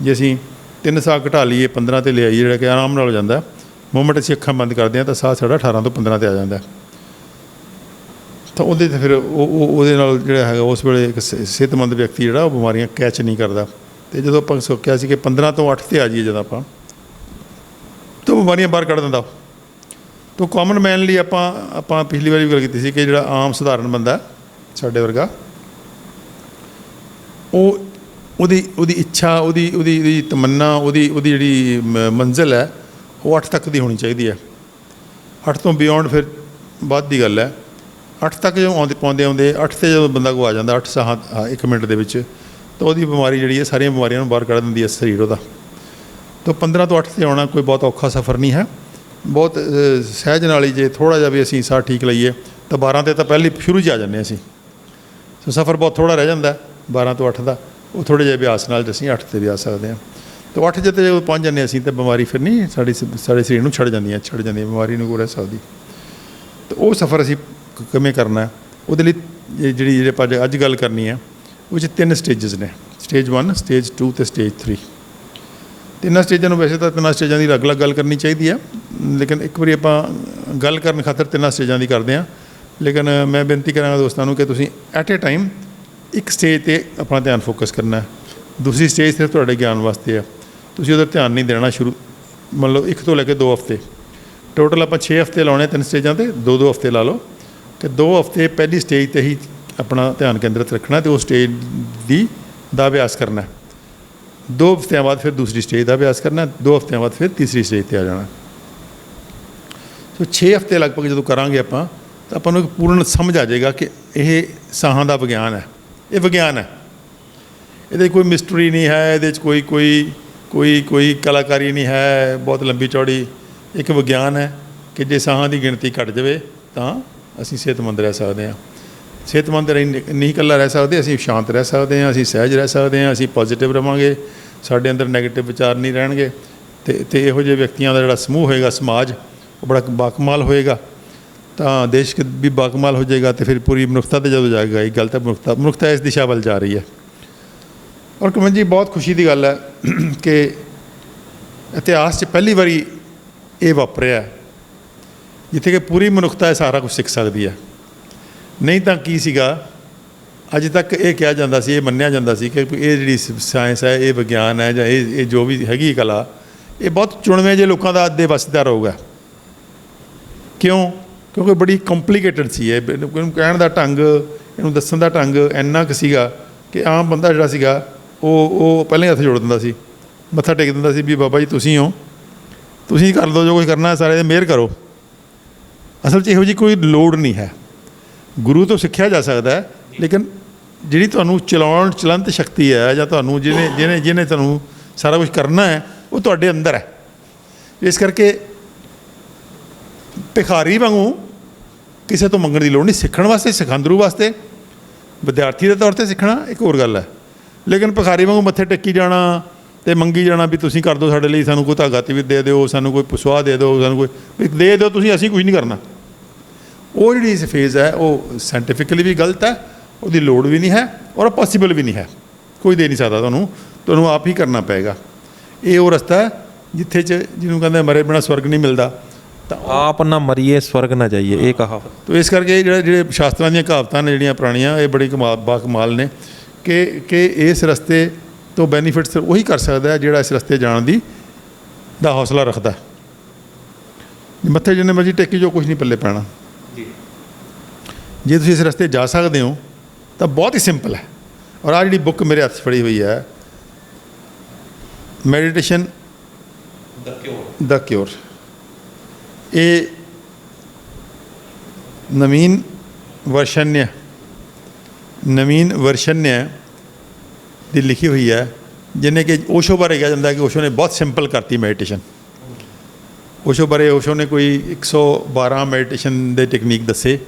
B: ਜੇ ਅਸੀਂ 3 ਸਾਹ ਘਟਾ ਲਈਏ 15 'ਤੇ ਲੈ ਆਈਏ, ਜਿਹੜਾ ਕਿ ਆਰਾਮ ਨਾਲ ਹੋ ਜਾਂਦਾ। ਮੂਮੈਂਟ ਅਸੀਂ ਅੱਖਾਂ ਬੰਦ ਕਰਦੇ ਹਾਂ ਤਾਂ ਸਾਹ ਸਾਡਾ 18 ਤੋਂ 15 'ਤੇ ਆ ਜਾਂਦਾ। ਤਾਂ ਉਹਦੇ 'ਤੇ ਫਿਰ ਉਹਦੇ ਨਾਲ ਜਿਹੜਾ ਹੈਗਾ ਉਸ ਵੇਲੇ ਇੱਕ ਸਿਹਤਮੰਦ ਵਿਅਕਤੀ ਜਿਹੜਾ ਉਹ ਬਿਮਾਰੀਆਂ ਕੈਚ ਨਹੀਂ ਕਰਦਾ। ਅਤੇ ਜਦੋਂ ਆਪਾਂ ਸੋਚਿਆ ਸੀ ਕਿ 15 ਤੋਂ 8 'ਤੇ ਆ ਜਾਈਏ ਜਦੋਂ ਆਪਾਂ, ਤਾਂ ਬਿਮਾਰੀਆਂ ਬਾਹਰ ਕੱਢ ਦਿੰਦਾ। ਤਾਂ ਕਾਮਨ ਮੈਨ ਲਈ ਆਪਾਂ ਪਿਛਲੀ ਵਾਰੀ ਵੀ ਗੱਲ ਕੀਤੀ ਸੀ ਕਿ ਜਿਹੜਾ ਆਮ ਸਧਾਰਨ ਬੰਦਾ ਸਾਡੇ ਵਰਗਾ, ਉਹਦੀ ਇੱਛਾ, ਉਹਦੀ ਤਮੰਨਾ, ਉਹਦੀ ਜਿਹੜੀ ਮੰਜ਼ਿਲ ਹੈ ਉਹ 8 ਤੱਕ ਦੀ ਹੋਣੀ ਚਾਹੀਦੀ ਹੈ। 8 ਤੋਂ ਬਿਯੋਂਡ ਫਿਰ ਬਾਅਦ ਦੀ ਗੱਲ ਹੈ। 8 ਤੱਕ ਜਦੋਂ ਆਉਂਦੇ 8 'ਤੇ ਜਦੋਂ ਬੰਦਾ ਕੋ ਆ ਜਾਂਦਾ 8 ਸਾਹ 1 ਮਿੰਟ ਦੇ ਵਿੱਚ, ਤਾਂ ਉਹਦੀ ਬਿਮਾਰੀ ਜਿਹੜੀ ਹੈ ਸਾਰੀਆਂ ਬਿਮਾਰੀਆਂ ਨੂੰ ਬਾਹਰ ਕੱਢ ਦਿੰਦੀ ਹੈ ਸਰੀਰ ਉਹਦਾ। ਤਾਂ 15 ਤੋਂ 8 'ਤੇ ਆਉਣਾ ਕੋਈ ਬਹੁਤ ਔਖਾ ਸਫ਼ਰ ਨਹੀਂ ਹੈ। ਬਹੁਤ ਸਹਿਜ ਨਾਲ ਹੀ ਜੇ ਥੋੜ੍ਹਾ ਜਿਹਾ ਵੀ ਅਸੀਂ ਸਾਹ ਠੀਕ ਲਈਏ ਤਾਂ 12 'ਤੇ ਤਾਂ ਪਹਿਲੇ ਸ਼ੁਰੂ 'ਚ ਆ ਜਾਂਦੇ ਅਸੀਂ। ਸੋ ਸਫ਼ਰ ਬਹੁਤ ਥੋੜ੍ਹਾ ਰਹਿ ਜਾਂਦਾ 12 ਤੋਂ 8 ਦਾ। ਉਹ ਥੋੜ੍ਹੇ ਜਿਹੇ ਅਭਿਆਸ ਨਾਲ ਅਸੀਂ 8 'ਤੇ ਵੀ ਆ ਸਕਦੇ ਹਾਂ। ਤਾਂ 8 'ਤੇ ਜਦੋਂ ਪਹੁੰਚ ਜਾਂਦੇ ਅਸੀਂ ਤਾਂ ਬਿਮਾਰੀ ਫਿਰ ਨਹੀਂ ਸਾਡੇ ਸਰੀਰ ਨੂੰ ਛੱਡ ਜਾਂਦੀ ਬਿਮਾਰੀ ਨੂੰ ਕੋਈ ਰਹਿ ਸਕਦੀ। ਤਾਂ ਉਹ ਸਫ਼ਰ ਅਸੀਂ ਕਿਵੇਂ ਕਰਨਾ ਹੈ, ਉਹਦੇ ਲਈ ਜਿਹੜੇ ਆਪਾਂ ਅੱਜ ਗੱਲ ਕਰਨੀ ਹੈ ਉਹ 'ਚ 3 ਸਟੇਜਸ ਨੇ। ਸਟੇਜ 1, ਸਟੇਜ 2 ਅਤੇ ਸਟੇਜ 3। ਤਿੰਨਾਂ ਸਟੇਜਾਂ ਨੂੰ ਵੈਸੇ ਤਾਂ 3 ਸਟੇਜਾਂ ਦੀ ਅਲੱਗ-ਅਲੱਗ ਗੱਲ ਕਰਨੀ ਚਾਹੀਦੀ ਹੈ, ਲੇਕਿਨ ਇੱਕ ਵਾਰੀ ਆਪਾਂ ਗੱਲ ਕਰਨ ਖਾਤਰ 3 ਸਟੇਜਾਂ ਦੀ ਕਰਦੇ ਹਾਂ। ਲੇਕਿਨ ਮੈਂ ਬੇਨਤੀ ਕਰਾਂਗਾ ਦੋਸਤਾਂ ਨੂੰ ਕਿ ਤੁਸੀਂ ਐਟ ਏ ਟਾਈਮ ਇੱਕ ਸਟੇਜ 'ਤੇ ਆਪਣਾ ਧਿਆਨ ਫੋਕਸ ਕਰਨਾ। ਦੂਸਰੀ ਸਟੇਜ ਸਿਰਫ ਤੁਹਾਡੇ ਗਿਆਨ ਵਾਸਤੇ ਹੈ। ਤੁਸੀਂ ਉਹਦਾ ਧਿਆਨ ਨਹੀਂ ਦੇਣਾ ਮੰਨ ਲਓ 1 ਤੋਂ ਲੈ ਕੇ 2 ਹਫ਼ਤੇ। ਟੋਟਲ ਆਪਾਂ 6 ਹਫ਼ਤੇ ਲਾਉਣੇ 3 ਸਟੇਜਾਂ 'ਤੇ, 2-2 ਹਫ਼ਤੇ ਲਾ ਲਓ। ਅਤੇ 2 ਹਫ਼ਤੇ ਪਹਿਲੀ ਸਟੇਜ 'ਤੇ ਹੀ ਆਪਣਾ ਧਿਆਨ ਕੇਂਦਰਿਤ ਰੱਖਣਾ ਅਤੇ ਉਹ ਸਟੇਜ ਦਾ ਅਭਿਆਸ ਕਰਨਾ। 2 ਹਫ਼ਤਿਆਂ ਬਾਅਦ ਫਿਰ ਦੂਸਰੀ ਸਟੇਜ ਦਾ ਅਭਿਆਸ ਕਰਨਾ। 2 ਹਫ਼ਤਿਆਂ ਬਾਅਦ ਫਿਰ ਤੀਸਰੀ ਸਟੇਜ 'ਤੇ ਆ ਜਾਣਾ। ਸੋ 6 ਹਫ਼ਤੇ ਲਗਭਗ ਜਦੋਂ ਕਰਾਂਗੇ ਆਪਾਂ ਤਾਂ ਆਪਾਂ ਨੂੰ ਇੱਕ ਪੂਰਨ ਸਮਝ ਆ ਜਾਏਗਾ ਕਿ ਇਹ ਸਾਹਾਂ ਦਾ ਵਿਗਿਆਨ ਹੈ। ਇਹ ਵਿਗਿਆਨ ਹੈ, ਇਹਦੇ ਕੋਈ ਮਿਸਟਰੀ ਨਹੀਂ ਹੈ, ਇਹਦੇ 'ਚ ਕੋਈ ਕਲਾਕਾਰੀ ਨਹੀਂ ਹੈ ਬਹੁਤ ਲੰਬੀ ਚੌੜੀ। ਇੱਕ ਵਿਗਿਆਨ ਹੈ ਕਿ ਜੇ ਸਾਹਾਂ ਦੀ ਗਿਣਤੀ ਘਟ ਜਾਵੇ ਤਾਂ ਅਸੀਂ ਸਿਹਤਮੰਦ ਰਹਿ ਸਕਦੇ ਹਾਂ। ਸਿਹਤਮੰਦ ਨਹੀਂ ਇਕੱਲਾ ਰਹਿ ਸਕਦੇ, ਅਸੀਂ ਸ਼ਾਂਤ ਰਹਿ ਸਕਦੇ ਹਾਂ, ਅਸੀਂ ਸਹਿਜ ਰਹਿ ਸਕਦੇ ਹਾਂ, ਅਸੀਂ ਪੋਜ਼ੀਟਿਵ ਰਹਾਂਗੇ, ਸਾਡੇ ਅੰਦਰ ਨੈਗੇਟਿਵ ਵਿਚਾਰ ਨਹੀਂ ਰਹਿਣਗੇ। ਅਤੇ ਇਹੋ ਜਿਹੇ ਵਿਅਕਤੀਆਂ ਦਾ ਜਿਹੜਾ ਸਮੂਹ ਹੋਏਗਾ, ਸਮਾਜ, ਉਹ ਬੜਾ ਬਾਕਮਾਲ ਹੋਏਗਾ। ਤਾਂ ਦੇਸ਼ ਵੀ ਬਾਕਮਾਲ ਹੋ ਜਾਏਗਾ। ਅਤੇ ਫਿਰ ਪੂਰੀ ਮਨੁੱਖਤਾ 'ਤੇ ਜਦੋਂ ਜਾਏਗਾ ਇਹ ਗੱਲ, ਤਾਂ ਮਨੁੱਖਤਾ ਇਸ ਦਿਸ਼ਾ ਵੱਲ ਜਾ ਰਹੀ ਹੈ। ਔਰ ਕਮਲ ਜੀ ਬਹੁਤ ਖੁਸ਼ੀ ਦੀ ਗੱਲ ਹੈ ਕਿ ਇਤਿਹਾਸ 'ਚ ਪਹਿਲੀ ਵਾਰੀ ਇਹ ਵਾਪਰਿਆ ਜਿੱਥੇ ਕਿ ਪੂਰੀ ਮਨੁੱਖਤਾ ਇਹ ਸਾਰਾ ਕੁਝ ਸਿੱਖ ਸਕਦੀ ਹੈ। ਨਹੀਂ ਤਾਂ ਕੀ ਸੀਗਾ, ਅੱਜ ਤੱਕ ਇਹ ਕਿਹਾ ਜਾਂਦਾ ਸੀ, ਇਹ ਮੰਨਿਆ ਜਾਂਦਾ ਸੀ ਕਿ ਇਹ ਜਿਹੜੀ ਸਾਇੰਸ ਹੈ, ਇਹ ਵਿਗਿਆਨ ਹੈ, ਜਾਂ ਇਹ ਜੋ ਵੀ ਹੈਗੀ ਕਲਾ, ਇਹ ਬਹੁਤ ਚੁਣਵੇਂ ਜਿਹੇ ਲੋਕਾਂ ਦਾ ਅੱਧੇ ਵੱਸ ਦਾ ਰਹੂਗਾ। ਕਿਉਂਕਿ ਬੜੀ ਕੰਪਲੀਕੇਟਡ ਸੀ ਇਹ। ਇਹਨੂੰ ਕਹਿਣ ਦਾ ਢੰਗ, ਇਹਨੂੰ ਦੱਸਣ ਦਾ ਢੰਗ ਇੰਨਾ ਕੁ ਸੀਗਾ ਕਿ ਆਮ ਬੰਦਾ ਜਿਹੜਾ ਸੀਗਾ ਉਹ ਪਹਿਲਾਂ ਹੀ ਹੱਥ ਜੋੜ ਦਿੰਦਾ ਸੀ, ਮੱਥਾ ਟੇਕ ਦਿੰਦਾ ਸੀ ਵੀ ਬਾਬਾ ਜੀ ਤੁਸੀਂ ਹੋ, ਤੁਸੀਂ ਕਰ ਦਿਓ ਜੋ ਕੁਝ ਕਰਨਾ, ਸਾਰੇ ਦੇ ਮਿਹਰ ਕਰੋ। ਅਸਲ 'ਚ ਇਹੋ ਜਿਹੀ ਕੋਈ ਲੋੜ ਨਹੀਂ ਹੈ। ਗੁਰੂ ਤੋਂ ਸਿੱਖਿਆ ਜਾ ਸਕਦਾ ਹੈ, ਲੇਕਿਨ ਜਿਹੜੀ ਤੁਹਾਨੂੰ ਚਲੰਤ ਸ਼ਕਤੀ ਹੈ, ਜਾਂ ਤੁਹਾਨੂੰ ਜਿਹਨੇ ਤੁਹਾਨੂੰ ਸਾਰਾ ਕੁਝ ਕਰਨਾ ਹੈ, ਉਹ ਤੁਹਾਡੇ ਅੰਦਰ ਹੈ। ਇਸ ਕਰਕੇ ਭਿਖਾਰੀ ਵਾਂਗੂ ਕਿਸੇ ਤੋਂ ਮੰਗਣ ਦੀ ਲੋੜ ਨਹੀਂ। ਸਿੱਖਣ ਵਾਸਤੇ, ਸਿਖਾਂਦਰੂ ਵਾਸਤੇ, ਵਿਦਿਆਰਥੀ ਦੇ ਤੌਰ 'ਤੇ ਸਿੱਖਣਾ ਇੱਕ ਹੋਰ ਗੱਲ ਹੈ। ਲੇਕਿਨ ਭਿਖਾਰੀ ਵਾਂਗੂ ਮੱਥੇ ਟੇਕੀ ਜਾਣਾ ਅਤੇ ਮੰਗੀ ਜਾਣਾ ਵੀ ਤੁਸੀਂ ਕਰ ਦਿਓ ਸਾਡੇ ਲਈ, ਸਾਨੂੰ ਕੋਈ ਧਾਗਾ ਤਵੀਰ ਦੇ ਦਿਓ, ਸਾਨੂੰ ਕੋਈ ਸੁਆਹ ਦੇ ਦਿਓ, ਸਾਨੂੰ ਕੋਈ ਦੇ ਦਿਓ ਤੁਸੀਂ, ਅਸੀਂ ਕੁਝ ਨਹੀਂ ਕਰਨਾ। ਉਹ ਜਿਹੜੀ ਇਸ ਫੇਜ਼ ਹੈ ਉਹ ਸਾਇੰਟੀਫਿਕਲੀ ਵੀ ਗਲਤ ਹੈ, ਉਹਦੀ ਲੋੜ ਵੀ ਨਹੀਂ ਹੈ, ਔਰ ਪੋਸੀਬਲ ਵੀ ਨਹੀਂ ਹੈ। ਕੋਈ ਦੇ ਨਹੀਂ ਸਕਦਾ ਤੁਹਾਨੂੰ ਆਪ ਹੀ ਕਰਨਾ ਪਏਗਾ। ਇਹ ਉਹ ਰਸਤਾ ਹੈ ਜਿਹਨੂੰ ਕਹਿੰਦੇ ਮਰੇ ਬਿਨਾਂ ਸਵਰਗ ਨਹੀਂ ਮਿਲਦਾ। ਤਾਂ
A: ਆਪ ਨਾ ਮਰੀਏ ਸਵਰਗ ਨਾ ਜਾਈਏ, ਇਹ ਕਹਾਵਤ।
B: ਤਾਂ ਇਸ ਕਰਕੇ ਜਿਹੜੇ ਸ਼ਾਸਤਰਾਂ ਦੀਆਂ ਕਹਾਵਤਾਂ ਨੇ ਜਿਹੜੀਆਂ ਪੁਰਾਣੀਆਂ, ਇਹ ਬੜੀ ਬਾਕਮਾਲ ਨੇ ਕਿ ਇਸ ਰਸਤੇ ਤੋਂ ਬੈਨੀਫਿਟਸ ਉਹੀ ਕਰ ਸਕਦਾ ਹੈ ਜਿਹੜਾ ਇਸ ਰਸਤੇ ਜਾਣ ਦਾ ਹੌਸਲਾ ਰੱਖਦਾ। ਮੱਥੇ ਜਿੰਨੇ ਮਰਜ਼ੀ ਟੇਕੀ ਜੋ ਕੁਝ ਨਹੀਂ ਪੱਲੇ ਪੈਣਾ। ਜੇ ਤੁਸੀਂ ਇਸ ਰਸਤੇ ਜਾ ਸਕਦੇ ਹੋ ਤਾਂ ਬਹੁਤ ਹੀ ਸਿੰਪਲ ਹੈ। ਔਰ ਆਹ ਜਿਹੜੀ ਬੁੱਕ ਮੇਰੇ ਹੱਥ 'ਚ ਫੜੀ ਹੋਈ ਹੈ, ਮੈਡੀਟੇਸ਼ਨ ਦਾ ਕਿਉਰ, ਇਹ ਨਵੀਨ ਵਰਸ਼ਨਿਆ ਦੀ ਲਿਖੀ ਹੋਈ ਹੈ, ਜਿਵੇਂ ਕਿ ਓਸ਼ੋ ਬਾਰੇ ਕਿਹਾ ਜਾਂਦਾ ਕਿ ਓਸ਼ੋ ਨੇ ਬਹੁਤ ਸਿੰਪਲ ਕਰਤੀ ਮੈਡੀਟੇਸ਼ਨ। ਓਸ਼ੋ ਨੇ ਕੋਈ 112 ਮੈਡੀਟੇਸ਼ਨ ਦੇ ਟੈਕਨੀਕ ਦੱਸੇ,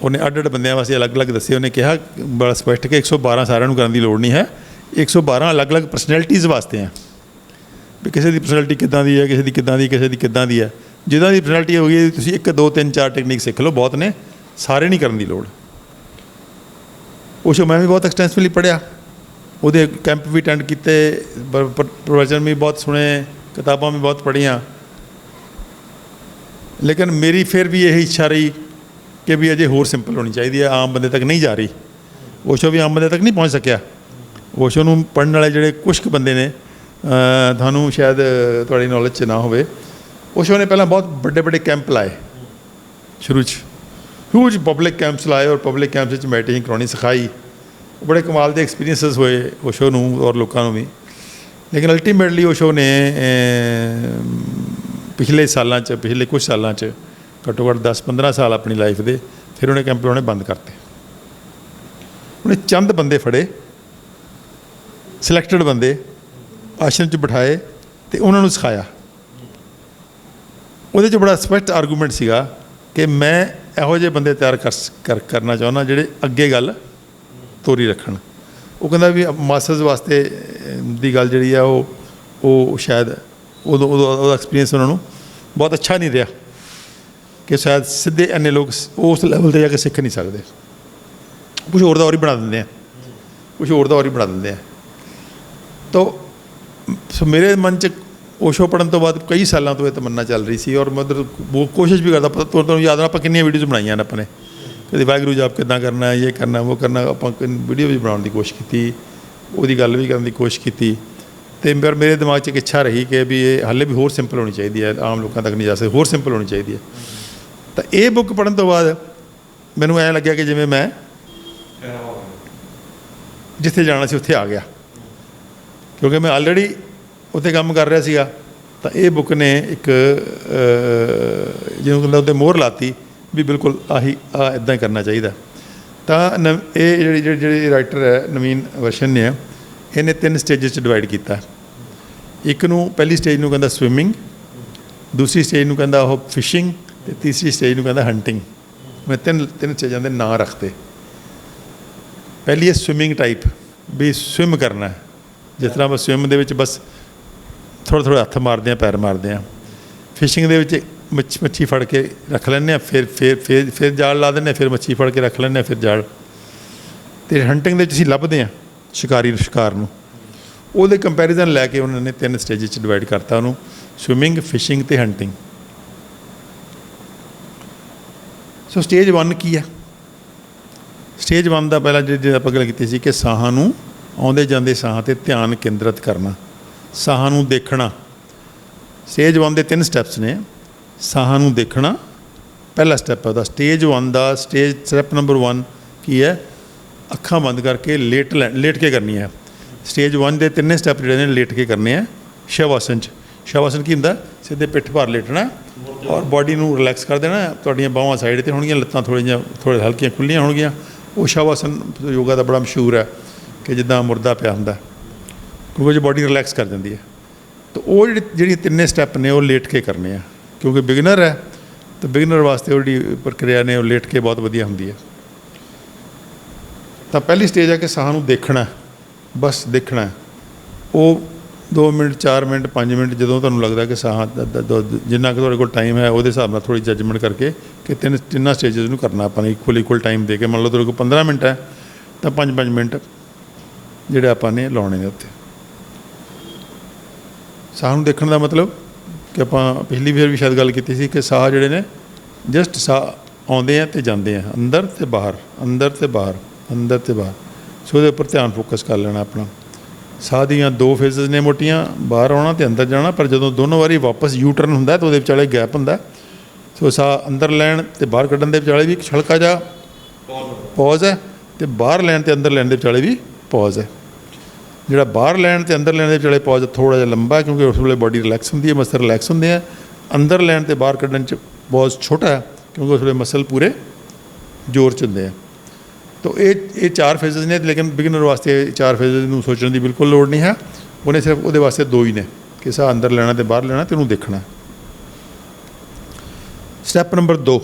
B: ਉਹਨੇ ਅੱਡ ਬੰਦਿਆਂ ਵਾਸਤੇ ਅਲੱਗ-ਅਲੱਗ ਦੱਸੇ। ਉਹਨੇ ਕਿਹਾ ਬੜਾ ਸਪਸ਼ਟ ਕਿ 112 ਸਾਰਿਆਂ ਨੂੰ ਕਰਨ ਦੀ ਲੋੜ ਨਹੀਂ ਹੈ, 112 ਅਲੱਗ-ਅਲੱਗ ਪਰਸਨੈਲਿਟੀਜ਼ ਵਾਸਤੇ ਹੈ। ਵੀ ਕਿਸੇ ਦੀ ਪਰਸਨੈਲਿਟੀ ਕਿੱਦਾਂ ਦੀ ਹੈ, ਕਿਸੇ ਦੀ ਕਿੱਦਾਂ ਦੀ, ਕਿਸੇ ਦੀ ਕਿੱਦਾਂ ਦੀ ਹੈ। ਜਿੱਦਾਂ ਦੀ ਪਰਸਨੈਲਿਟੀ ਹੋ ਗਈ ਤੁਸੀਂ 1 2 3 4 ਟੈਕਨੀਕ ਸਿੱਖ ਲਓ, ਬਹੁਤ ਨੇ, ਸਾਰੇ ਨਹੀਂ ਕਰਨ ਦੀ ਲੋੜ। ਓਸ਼ੋ ਮੈਂ ਵੀ ਬਹੁਤ ਐਕਸਟੈਂਸਿਵਲੀ ਪੜ੍ਹਿਆ, ਉਹਦੇ ਕੈਂਪ ਵੀ ਅਟੈਂਡ ਕੀਤੇ, ਪ੍ਰਵਚਨ ਵੀ ਬਹੁਤ ਸੁਣੇ, ਕਿਤਾਬਾਂ ਵੀ ਬਹੁਤ ਪੜ੍ਹੀਆਂ। ਲੇਕਿਨ ਮੇਰੀ ਫਿਰ ਵੀ ਇਹੀ ਇੱਛਾ ਰਹੀ ਕਿ ਵੀ ਅਜੇ ਹੋਰ ਸਿੰਪਲ ਹੋਣੀ ਚਾਹੀਦੀ ਹੈ, ਆਮ ਬੰਦੇ ਤੱਕ ਨਹੀਂ ਜਾ ਰਹੀ। ਓਸ਼ੋ ਵੀ ਆਮ ਬੰਦੇ ਤੱਕ ਨਹੀਂ ਪਹੁੰਚ ਸਕਿਆ। ਓਸ਼ੋ ਨੂੰ ਪੜ੍ਹਨ ਵਾਲੇ ਜਿਹੜੇ ਕੁਛ ਕੁ ਬੰਦੇ ਨੇ, ਤੁਹਾਨੂੰ ਸ਼ਾਇਦ ਤੁਹਾਡੀ ਨੌਲੇਜ 'ਚ ਨਾ ਹੋਵੇ, ਓਸ਼ੋ ਨੇ ਪਹਿਲਾਂ ਬਹੁਤ ਵੱਡੇ ਵੱਡੇ ਕੈਂਪ ਲਾਏ ਸ਼ੁਰੂ 'ਚ, ਹਿਊਜ ਪਬਲਿਕ ਕੈਂਪਸ ਲਾਏ ਔਰ ਪਬਲਿਕ ਕੈਂਪਸ ਵਿੱਚ ਮੈਡੀਟੇਸ਼ਨ ਕਰਾਉਣੀ ਸਿਖਾਈ। ਬੜੇ ਕਮਾਲ ਦੇ ਐਕਸਪੀਰੀਐਂਸਿਸ ਹੋਏ ਓਸ਼ੋ ਨੂੰ ਔਰ ਲੋਕਾਂ ਨੂੰ ਵੀ। ਲੇਕਿਨ ਅਲਟੀਮੇਟਲੀ ਓਸ਼ੋ ਨੇ ਪਿਛਲੇ ਕੁਝ ਸਾਲਾਂ 'ਚ ਘੱਟੋ ਘੱਟ 10-15 ਸਾਲ ਆਪਣੀ ਲਾਈਫ ਦੇ, ਫਿਰ ਉਹਨੇ ਕੈਂਪ ਲਾਉਣੇ ਬੰਦ ਕਰਤੇ। ਉਹਨੇ ਚੰਦ ਬੰਦੇ ਫੜੇ, ਸਿਲੈਕਟਡ ਬੰਦੇ ਆਸ਼ਰਮ 'ਚ ਬਿਠਾਏ ਅਤੇ ਉਹਨਾਂ ਨੂੰ ਸਿਖਾਇਆ। ਉਹਦੇ 'ਚ ਬੜਾ ਸਪਸ਼ਟ ਆਰਗੂਮੈਂਟ ਸੀਗਾ ਕਿ ਮੈਂ ਇਹੋ ਜਿਹੇ ਬੰਦੇ ਤਿਆਰ ਕਰਨਾ ਚਾਹੁੰਦਾ ਜਿਹੜੇ ਅੱਗੇ ਗੱਲ ਤੋਰੀ ਰੱਖਣ। ਉਹ ਕਹਿੰਦਾ ਵੀ ਮਾਸਟਰਸ ਵਾਸਤੇ ਦੀ ਗੱਲ ਜਿਹੜੀ ਆ ਉਹ ਸ਼ਾਇਦ ਉਹਦਾ ਐਕਸਪੀਰੀਅੰਸ ਉਹਨਾਂ ਨੂੰ ਬਹੁਤ ਅੱਛਾ ਨਹੀਂ ਰਿਹਾ ਕਿ ਸ਼ਾਇਦ ਸਿੱਧੇ ਇੰਨੇ ਲੋਕ ਉਸ ਲੈਵਲ 'ਤੇ ਜਾ ਕੇ ਸਿੱਖ ਨਹੀਂ ਸਕਦੇ, ਕੁਛ ਹੋਰ ਦਾ ਹੋਰ ਹੀ ਬਣਾ ਦਿੰਦੇ ਆ। ਤਾਂ ਸੋ ਮੇਰੇ ਮਨ 'ਚ ਓਸ਼ੋ ਪੜ੍ਹਨ ਤੋਂ ਬਾਅਦ ਕਈ ਸਾਲਾਂ ਤੋਂ ਇਹ ਤਮੰਨਾ ਚੱਲ ਰਹੀ ਸੀ ਔਰ ਮੈਂ ਉੱਧਰ ਕੋਸ਼ਿਸ਼ ਵੀ ਕਰਦਾ। ਤੁਹਾਨੂੰ ਯਾਦ ਨਾ ਆਪਾਂ ਕਿੰਨੀਆਂ ਵੀਡੀਓਜ਼ ਬਣਾਈਆਂ ਨੇ ਆਪਾਂ ਨੇ, ਕਦੇ ਵਾਹਿਗੁਰੂ ਜਾਪ ਕਿੱਦਾਂ ਕਰਨਾ, ਇਹ ਕਰਨਾ ਉਹ ਕਰਨਾ, ਆਪਾਂ ਵੀਡੀਓ ਵੀ ਬਣਾਉਣ ਦੀ ਕੋਸ਼ਿਸ਼ ਕੀਤੀ, ਉਹਦੀ ਗੱਲ ਵੀ ਕਰਨ ਦੀ ਕੋਸ਼ਿਸ਼ ਕੀਤੀ। ਅਤੇ ਪਰ ਮੇਰੇ ਦਿਮਾਗ 'ਚ ਇੱਕ ਇੱਛਾ ਰਹੀ ਕਿ ਵੀ ਇਹ ਹਾਲੇ ਵੀ ਹੋਰ ਸਿੰਪਲ ਹੋਣੀ ਚਾਹੀਦੀ ਹੈ, ਆਮ ਲੋਕਾਂ ਤੱਕ ਨਹੀਂ ਜਾ ਸਕਦੀ, ਹੋਰ ਸਿੰਪਲ ਹੋਣੀ ਚਾਹੀਦੀ ਹੈ। ਤਾਂ ਇਹ ਬੁੱਕ ਪੜ੍ਹਨ ਤੋਂ ਬਾਅਦ ਮੈਨੂੰ ਐਂ ਲੱਗਿਆ ਕਿ ਜਿਵੇਂ ਮੈਂ ਜਿੱਥੇ ਜਾਣਾ ਸੀ ਉੱਥੇ ਆ ਗਿਆ, ਕਿਉਂਕਿ ਮੈਂ ਆਲਰੇਡੀ ਉੱਥੇ ਕੰਮ ਕਰ ਰਿਹਾ ਸੀਗਾ। ਤਾਂ ਇਹ ਬੁੱਕ ਨੇ ਇੱਕ ਜਿਹਨੂੰ ਕਹਿੰਦਾ ਉੱਤੇ ਮੋਹਰ ਲਾਤੀ ਵੀ ਬਿਲਕੁਲ ਇੱਦਾਂ ਹੀ ਕਰਨਾ ਚਾਹੀਦਾ। ਤਾਂ ਇਹ ਜਿਹੜੀ ਰਾਈਟਰ ਹੈ ਨਵੀਨ ਵਰਸ਼ਨ ਨੇ, ਇਹਨੇ 3 ਸਟੇਜਿਸ 'ਚ ਡਿਵਾਈਡ ਕੀਤਾ। ਇੱਕ ਨੂੰ ਪਹਿਲੀ ਸਟੇਜ ਨੂੰ ਕਹਿੰਦਾ ਸਵਿਮਿੰਗ, ਦੂਸਰੀ ਸਟੇਜ ਨੂੰ ਕਹਿੰਦਾ ਉਹ ਫਿਸ਼ਿੰਗ, ਅਤੇ ਤੀਸਰੀ ਸਟੇਜ ਨੂੰ ਕਹਿੰਦਾ ਹੰਟਿੰਗ। ਮੈਂ ਤਿੰਨ ਸਟੇਜਾਂ ਦੇ ਨਾਂ ਰੱਖਤੇ। ਪਹਿਲੀ ਹੈ ਸਵਿਮਿੰਗ ਟਾਈਪ, ਵੀ ਸਵਿਮ ਕਰਨਾ, ਜਿਸ ਤਰ੍ਹਾਂ ਆਪਾਂ ਸਵਿਮ ਦੇ ਵਿੱਚ ਬਸ ਥੋੜ੍ਹਾ ਹੱਥ ਮਾਰਦੇ ਹਾਂ, ਪੈਰ ਮਾਰਦੇ ਹਾਂ। ਫਿਸ਼ਿੰਗ ਦੇ ਵਿੱਚ ਮੱਛੀ ਫੜ ਕੇ ਰੱਖ ਲੈਂਦੇ ਹਾਂ, ਫਿਰ ਜਾਲ ਲਾ ਦਿੰਦੇ ਹਾਂ, ਫਿਰ ਮੱਛੀ ਫੜ ਕੇ ਰੱਖ ਲੈਂਦੇ ਹਾਂ, ਫਿਰ ਜਾਲ। ਅਤੇ ਹੰਟਿੰਗ ਦੇ ਵਿੱਚ ਅਸੀਂ ਲੱਭਦੇ ਹਾਂ ਸ਼ਿਕਾਰ ਨੂੰ। ਉਹਦੇ ਕੰਪੈਰੀਜ਼ਨ ਲੈ ਕੇ ਉਹਨਾਂ ਨੇ 3 ਸਟੇਜਿਸ 'ਚ ਡਿਵਾਈਡ ਕਰਤਾ ਉਹਨੂੰ, ਸਵਿਮਿੰਗ, ਫਿਸ਼ਿੰਗ ਅਤੇ ਹੰਟਿੰਗ। ਸੋ ਸਟੇਜ 1 ਕੀ ਹੈ? ਸਟੇਜ 1 ਦਾ ਪਹਿਲਾਂ ਜਿਹੜੀ ਆਪਾਂ ਗੱਲ ਕੀਤੀ ਸੀ ਕਿ ਸਾਹਾਂ ਨੂੰ, ਆਉਂਦੇ ਜਾਂਦੇ ਸਾਹਾਂ 'ਤੇ ਧਿਆਨ ਕੇਂਦਰਿਤ ਕਰਨਾ, ਸਾਹਾਂ ਨੂੰ ਦੇਖਣਾ। ਸਟੇਜ 1 ਦੇ 3 ਸਟੈਪਸ ਨੇ। ਸਾਹਾਂ ਨੂੰ ਦੇਖਣਾ ਪਹਿਲਾ ਸਟੈਪ ਹੈ ਉਹਦਾ। ਸਟੇਜ 1 ਦਾ ਸਟੈਪ ਨੰਬਰ 1 ਕੀ ਹੈ? ਅੱਖਾਂ ਬੰਦ ਕਰਕੇ ਲੇਟ ਕੇ ਕਰਨੀ ਹੈ। ਸਟੇਜ 1 ਦੇ 3 ਸਟੈਪ ਜਿਹੜੇ ਨੇ ਲੇਟ ਕੇ ਕਰਨੇ ਆ। ਸ਼ਵ ਆਸਨ 'ਚ, ਸ਼ਵ ਆਸਨ ਕੀ ਹੁੰਦਾ? ਸਿੱਧੇ ਪਿੱਠ ਭਾਰ ਲੇਟਣਾ ਔਰ ਬਾਡੀ ਨੂੰ ਰਿਲੈਕਸ ਕਰ ਦੇਣਾ। ਤੁਹਾਡੀਆਂ ਬਾਹਾਂ ਸਾਈਡ 'ਤੇ ਹੋਣਗੀਆਂ, ਲੱਤਾਂ ਥੋੜ੍ਹੇ ਹਲਕੀਆਂ ਖੁੱਲ੍ਹੀਆਂ ਹੋਣਗੀਆਂ। ਉਹ ਸ਼ਵ ਆਸਨ ਯੋਗਾ ਦਾ ਬੜਾ ਮਸ਼ਹੂਰ ਹੈ ਕਿ ਜਿੱਦਾਂ ਮੁਰਦਾ ਪਿਆ ਹੁੰਦਾ, ਕਿਉਂਕਿ ਜੇ ਬਾਡੀ ਰਿਲੈਕਸ ਕਰ ਦਿੰਦੀ ਹੈ। ਤਾਂ ਉਹ ਜਿਹੜੀਆਂ 3 ਸਟੈਪ ਨੇ ਉਹ ਲੇਟ ਕੇ ਕਰਨੇ ਆ, ਕਿਉਂਕਿ ਬਿਗਨਰ ਹੈ ਤਾਂ ਬਿਗਨਰ ਵਾਸਤੇ ਉਹ ਜਿਹੜੀ ਪ੍ਰਕਿਰਿਆ ਨੇ ਉਹ ਲੇਟ ਕੇ ਬਹੁਤ ਵਧੀਆ ਹੁੰਦੀ ਹੈ। ਤਾਂ ਪਹਿਲੀ ਸਟੇਜ ਹੈ ਕਿ ਸਾਹ ਨੂੰ ਦੇਖਣਾ, ਬਸ ਦੇਖਣਾ। ਉਹ 2 ਮਿੰਟ, 4 ਮਿੰਟ, 5 ਮਿੰਟ, ਜਦੋਂ ਤੁਹਾਨੂੰ ਲੱਗਦਾ ਕਿ ਸਾਹ ਜਿੰਨਾ ਕੁ ਤੁਹਾਡੇ ਕੋਲ ਟਾਈਮ ਹੈ ਉਹਦੇ ਹਿਸਾਬ ਨਾਲ ਥੋੜ੍ਹੀ ਜੱਜਮੈਂਟ ਕਰਕੇ ਕਿ ਤਿੰਨਾਂ ਸਟੇਜਸ ਨੂੰ ਕਰਨਾ ਆਪਾਂ ਨੇ ਇਕੁਅਲ ਟਾਈਮ ਦੇ ਕੇ। ਮੰਨ ਲਓ ਤੁਹਾਡੇ ਕੋਲ 15 ਮਿੰਟ ਹੈ ਤਾਂ 5-5 ਮਿੰਟ ਜਿਹੜੇ ਆਪਾਂ ਨੇ ਲਾਉਣੇ ਨੇ ਉੱਥੇ। ਸਾਹ ਨੂੰ ਦੇਖਣ ਦਾ ਮਤਲਬ ਕਿ ਆਪਾਂ ਪਿਛਲੀ ਵਾਰ ਵੀ ਸ਼ਾਇਦ ਗੱਲ ਕੀਤੀ ਸੀ ਕਿ ਸਾਹ ਜਿਹੜੇ ਨੇ ਜਸਟ ਸਾਹ ਆਉਂਦੇ ਆ ਅਤੇ ਜਾਂਦੇ ਆ, ਅੰਦਰ ਅਤੇ ਬਾਹਰ, ਅੰਦਰ ਅਤੇ ਬਾਹਰ, ਅੰਦਰ ਅਤੇ ਬਾਹਰ। ਸੋ ਉਹਦੇ ਉੱਪਰ ਧਿਆਨ ਫੋਕਸ ਕਰ ਲੈਣਾ ਆਪਣਾ। ਸਾਹ ਦੀਆਂ 2 ਫੇਜ਼ਸ ਨੇ ਮੋਟੀਆਂ, ਬਾਹਰ ਆਉਣਾ ਅਤੇ ਅੰਦਰ ਜਾਣਾ। ਪਰ ਜਦੋਂ ਦੋਨੋਂ ਵਾਰੀ ਵਾਪਸ ਯੂ ਟਰਨ ਹੁੰਦਾ ਤਾਂ ਉਹਦੇ ਵਿਚਾਲੇ ਗੈਪ ਹੁੰਦਾ। ਸੋ ਸਾਹ ਅੰਦਰ ਲੈਣ ਅਤੇ ਬਾਹਰ ਕੱਢਣ ਦੇ ਵਿਚਾਲੇ ਵੀ ਇੱਕ ਹਲਕਾ ਜਿਹਾ ਪੌਜ਼ ਹੈ, ਅਤੇ ਬਾਹਰ ਲੈਣ ਅਤੇ ਅੰਦਰ ਲੈਣ ਦੇ ਵਿਚਾਲੇ ਵੀ ਪੌਜ਼ ਹੈ। ਜਿਹੜਾ ਬਾਹਰ ਲੈਣ ਅਤੇ ਅੰਦਰ ਲੈਣ ਦੇ ਵਿਚਾਲੇ ਪੌਜ਼ ਥੋੜ੍ਹਾ ਜਿਹਾ ਲੰਬਾ, ਕਿਉਂਕਿ ਉਸ ਵੇਲੇ ਬਾਡੀ ਰਿਲੈਕਸ ਹੁੰਦੀ ਹੈ, ਮਸਲ ਰਿਲੈਕਸ ਹੁੰਦੇ ਆ। ਅੰਦਰ ਲੈਣ ਅਤੇ ਬਾਹਰ ਕੱਢਣ 'ਚ ਪੌਜ਼ ਛੋਟਾ ਹੈ, ਕਿਉਂਕਿ ਉਸ ਵੇਲੇ ਮਸਲ ਪੂਰੇ ਜ਼ੋਰ 'ਚ ਹੁੰਦੇ ਆ। तो ये 4 फेजेस ने, लेकिन बिगिनर वास्ते 4 फेजेस ਨੂੰ सोचने की बिल्कुल लोड़ नहीं है। उन्हें सिर्फ वो वास्ते 2 ही ने कि साह अंदर लेना तो बाहर लेना, तो उन्होंने देखना। स्टैप नंबर 2,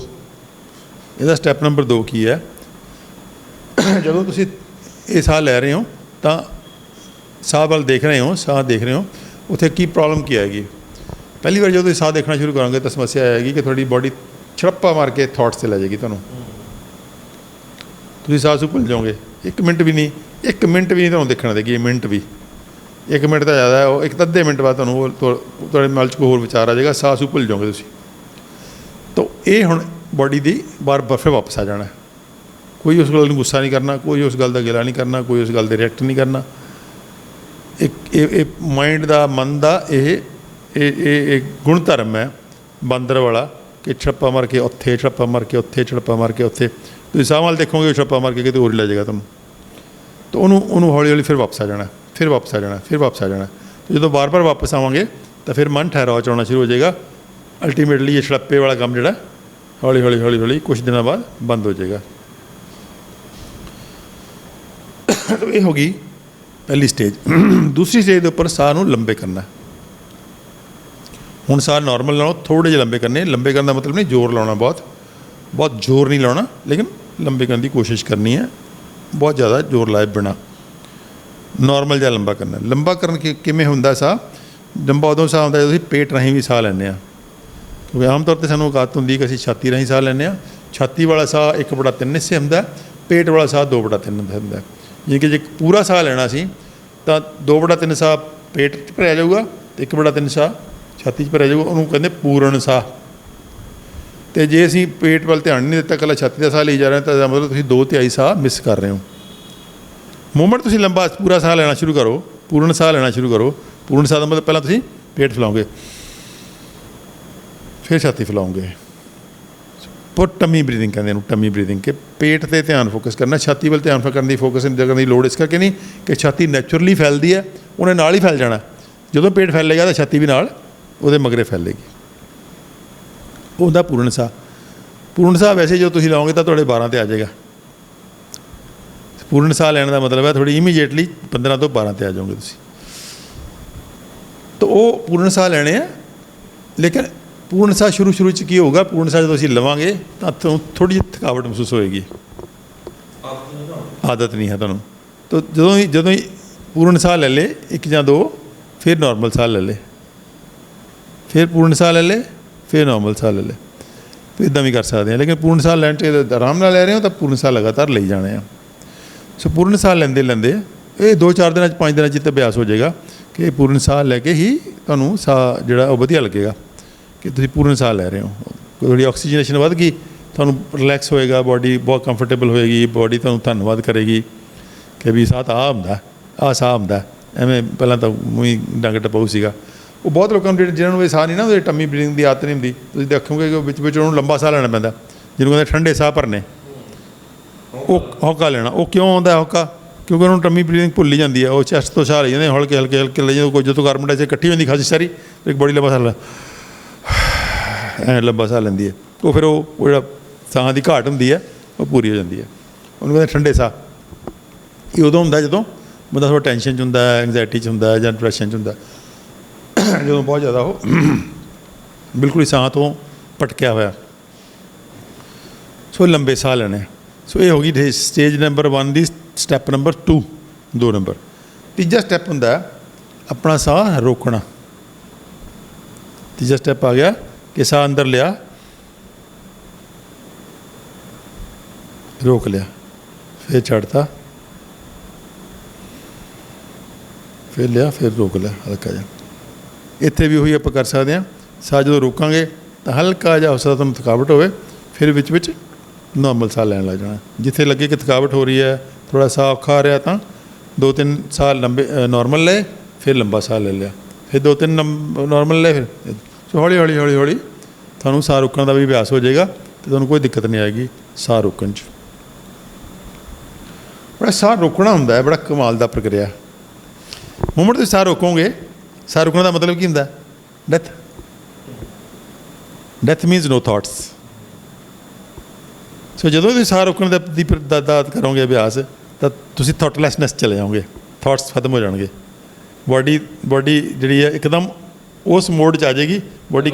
B: ਇਹਦਾ स्टैप नंबर 2 की है, ਜਦੋਂ ਤੁਸੀਂ ਇਹ ਸਾਹ ਲੈ ਰਹੇ ਹੋ ਤਾਂ ਸਾਹ ਵੱਲ ਦੇਖ ਰਹੇ ਹੋ, ਸਾਹ ਦੇਖ ਰਹੇ ਹੋ, ਉੱਥੇ ਕੀ ਪ੍ਰੋਬਲਮ ਕੀ ਆਏਗੀ। ਪਹਿਲੀ ਵਾਰ ਜਦੋਂ ਤੁਸੀਂ ਸਾਹ ਦੇਖਣਾ ਸ਼ੁਰੂ ਕਰੋਗੇ ਤਾਂ ਸਮੱਸਿਆ ਆਏਗੀ ਕਿ ਤੁਹਾਡੀ ਬੋਡੀ ਛੜੱਪਾ ਮਾਰ ਕੇ ਥਾਟਸ 'ਤੇ ਲੈ ਜਾਏਗੀ ਤੁਹਾਨੂੰ। ਤੁਸੀਂ ਸਾਹ ਸੁ ਭੁੱਲ ਜਾਓਗੇ, 1 ਮਿੰਟ ਵੀ ਨਹੀਂ, 1 ਮਿੰਟ ਵੀ ਨਹੀਂ ਤੁਹਾਨੂੰ ਦੇਖਣਾ ਦੇਗੀ, ਮਿੰਟ ਵੀ, 1 ਮਿੰਟ ਤਾਂ ਜ਼ਿਆਦਾ ਹੈ, ਉਹ 1 ਅੱਧੇ ਮਿੰਟ ਬਾਅਦ ਤੁਹਾਨੂੰ ਉਹ ਤੁਹਾਡੇ ਮਨ 'ਚ ਕੋਈ ਹੋਰ ਵਿਚਾਰ ਆ ਜਾਏਗਾ, ਸਾਹ ਸੁ ਭੁੱਲ ਜਾਓਗੇ ਤੁਸੀਂ। ਤਾਂ ਇਹ ਹੁਣ ਬੋਡੀ ਦੀ ਬਾਰ ਫਿਰ ਵਾਪਸ ਆ ਜਾਣਾ। ਕੋਈ ਉਸ ਗੱਲ ਨੂੰ ਗੁੱਸਾ ਨਹੀਂ ਕਰਨਾ, ਕੋਈ ਉਸ ਗੱਲ ਦਾ ਗਿਲਾ ਨਹੀਂ ਕਰਨਾ, ਕੋਈ ਉਸ ਗੱਲ 'ਤੇ ਰਿਐਕਟ ਨਹੀਂ ਕਰਨਾ। ਇਹ ਮਾਈਂਡ ਦਾ, ਮਨ ਦਾ ਇਹ ਗੁਣ ਧਰਮ ਹੈ ਬਾਂਦਰ ਵਾਲਾ ਕਿ ਛੱਪਾ ਮਾਰ ਕੇ ਉੱਥੇ, ਛੱਪਾ ਮਾਰ ਕੇ ਉੱਥੇ, ਛੱਪਾ ਮਾਰ ਕੇ ਉੱਥੇ। ਤੁਸੀਂ ਸਾਹ ਵੱਲ ਦੇਖੋਗੇ ਉਹ ਛੱਪਾ ਮਾਰ ਕੇ ਕਿਤੇ ਹੋਰ ਲੈ ਜਾਏਗਾ ਤੁਹਾਨੂੰ। ਤਾਂ ਉਹਨੂੰ ਹੌਲੀ ਹੌਲੀ ਫਿਰ ਵਾਪਸ ਆ ਜਾਣਾ, ਫਿਰ ਵਾਪਸ ਆ ਜਾਣਾ, ਫਿਰ ਵਾਪਸ ਆ ਜਾਣਾ। ਜਦੋਂ ਬਾਰ-ਬਾਰ ਵਾਪਸ ਆਵਾਂਗੇ ਤਾਂ ਫਿਰ ਮਨ ਠਹਿਰਾਅ 'ਚ ਆਉਣਾ ਸ਼ੁਰੂ ਹੋ ਜਾਏਗਾ। ਅਲਟੀਮੇਟਲੀ ਇਹ ਛੜੱਪੇ ਵਾਲਾ ਕੰਮ ਜਿਹੜਾ ਹੌਲੀ ਹੌਲੀ ਹੌਲੀ ਹੌਲੀ ਕੁਛ ਦਿਨਾਂ ਬਾਅਦ ਬੰਦ ਹੋ ਜਾਏਗਾ। तो ये होगी पहली स्टेज। दूसरी स्टेज के उपर साह नूं लंबे करना। हुण साह नॉर्मल नालों थोड़े जे लंबे करने। लंबे करने का मतलब नहीं जोर लाना, बहुत जोर नहीं लाना, लेकिन लंबे करने की कोशिश करनी है, बहुत ज़्यादा जोर लाए बिना नॉर्मल जिहा लंबा करना। लंबा करन किवें हुंदा साह? लंबा उदों साह हुंदा जदों पेट राहीं भी साह लैंदे आ, क्योंकि आम तौर पर सानूं आदत हुंदी कि असीं छाती राहीं साह लैंदे आ। छाती वाला साह 1/3 हिस्से हुंदा, पेट वाला साह 2/3 हुंदा। जिवें कि जे पूरा साह लेना सी तो 2/3 साह पेट 'ਚ भरिया जाऊगा, 1/3 साह छाती 'ਚ भरिया जाऊगा, उन्होंने कहते पूर्ण साह। तो जे असीं पेट वाल ध्यान नहीं दिता, कला छाती का साह ली जा रहे हैं, तो मतलब तुसीं 2/3 साह मिस कर रहे हो। मोमेंट तुसीं लंबा पूरा साह लेना शुरू करो, पूर्ण साह लेना शुरू करो। पूर्ण साह का मतलब पहला तुसीं पेट फैलाओगे, फिर छाती फैलाओगे। पर टमी ब्रीदिंग कहते हैं, टमी ब्रीदिंग के पेट पर ध्यान फोकस करना, छाती वाल ध्यान करने की फोकस करने की लोड़ इस करके नहीं कि छाती नैचुरली फैलती है, उन्हें नाल ही फैल जाना। जो पेट फैलेगा तो छाती भी नाल उहदे मगरे फैलेगी। उहदा पूर्ण साह। पूर्ण साह वैसे जो तुसीं लाओगे तो तुहाडे 12 ते आ जाएगा। पूर्ण साह लैण का मतलब है थोड़ी इमीजिएटली 15 तो 12 ते आ जाओगे तुसीं। तो वो पूर्ण साह लैणे आ, लेकिन पूर्ण साह शुरू की होगा, पूर्ण साह जो असीं लवांगे तो थोड़ी जी थकावट महसूस होएगी, आदत नहीं है तुहानूं। तो जदों ही पूर्ण साह ले ले 1 या 2, फिर नॉर्मल साह ले ले, फिर पूर्ण साह ले ले, फिर नॉर्मल साह ले ले। तो इदां भी कर सकते हैं, लेकिन पूर्ण साह लैण च आराम नाल ले रहे हो तो पूर्ण साह लगातार ले जाने हैं। सो पूर्ण साह लेंदे ये 2-4 दिन 5 दिन च अभ्यास हो जाएगा कि पूर्ण साह लैके ही तुहानूं साह जिहड़ा वो वधिया लगेगा कि तुसीं पूर्ण साह लै रहे हो। थोड़ी ऑक्सीजनेशन वध गई, तुहानूं रिलैक्स होएगा, बॉडी बहुत कंफर्टेबल होएगी, बॉडी तुहानूं धन्नवाद करेगी कि भी साह तां आ साह हुंदा। एवें पहलां तां मूँह डंग टपाऊ सीगा। वो बहुत लोगों को जिन्होंने ये साह नहीं ना, टमी ब्रीदिंग की आदत नहीं होंदी, तुसीं देखोगे कि विच विच उन्होंने लंबा साह लैना पैंदा, जिन्होंने कहते ठंडे साह भरने, वो हौका लेना। वो क्यों आउंदा हौका? क्योंकि उन्होंने टमी ब्रीदिंग भुल ही जाती है। वो चैस्ट तो साह ले जाते हल्के हल्के हल्के ले जाते, जो कार्बन डाइऑक्साइड इकट्ठी होती खासी सारी, एक बड़ी लंबा साह लंबा साह लैंदी है। तो फिर वो जो साह की घाट होंदी है वो पूरी हो जाती है। उन्होंने कहते ठंडे साह। ये उदों होंदा जदों बंदा थोड़ा टेंशन च होंदा, एंगजाइटी च होंदा जां डिप्रैशन च होंदा, जो बहुत ज़्यादा वो बिल्कुल ही साह तो भटकिया हुआ। सो लंबे साह लेने। सो ये होगी स्टेज नंबर 1 की। Step number 2 number. तीजा स्टैप होंदा अपना साह रोकना। तीजा स्टैप आ गया कि साह अंदर लिया, रोक लिया, फिर छड़ता, फिर लिया, फिर रोक लिया हल्का जा। इत्थे भी वही आप कर सकते हैं। साह जो रोकांगे तो हल्का जा हो सकता तुहानूं थकावट होवे, फिर विच नॉर्मल साह लैन लग जाना। जिथे लगे कि थकावट हो रही है, थोड़ा साह औखा आ रहा, तो 2-3 साह लंबे नॉर्मल ले, फिर लंबा साह ले लिया, फिर 2-3 नॉर्मल ले, फिर सो हौली हौली हौली हौली थानू साह रोकने का भी अभ्यास हो जाएगा, तो तुहानूं कोई दिक्कत नहीं आएगी साह रोकण च। बड़ा साह रोकना हुंदा है, बड़ा कमाल दा प्रक्रिया। मोमेंट तुसीं साह रोकोगे, साह रोकने का मतलब की हुंदा? Death. Death means no thoughts. ਸੋ ਜਦੋਂ ਤੁਸੀਂ ਸਾਹ ਰੋਕਣ ਦਾ ਕਰੋਗੇ ਅਭਿਆਸ ਤਾਂ ਤੁਸੀਂ ਥਾਟਲੈਸਨੈਸ ਚਲੇ ਜਾਓਗੇ, ਥਾਟਸ ਖਤਮ ਹੋ ਜਾਣਗੇ। ਬੋਡੀ ਜਿਹੜੀ ਹੈ ਇੱਕਦਮ ਉਸ ਮੋਡ 'ਚ ਆ ਜਾਏਗੀ। ਬੋਡੀ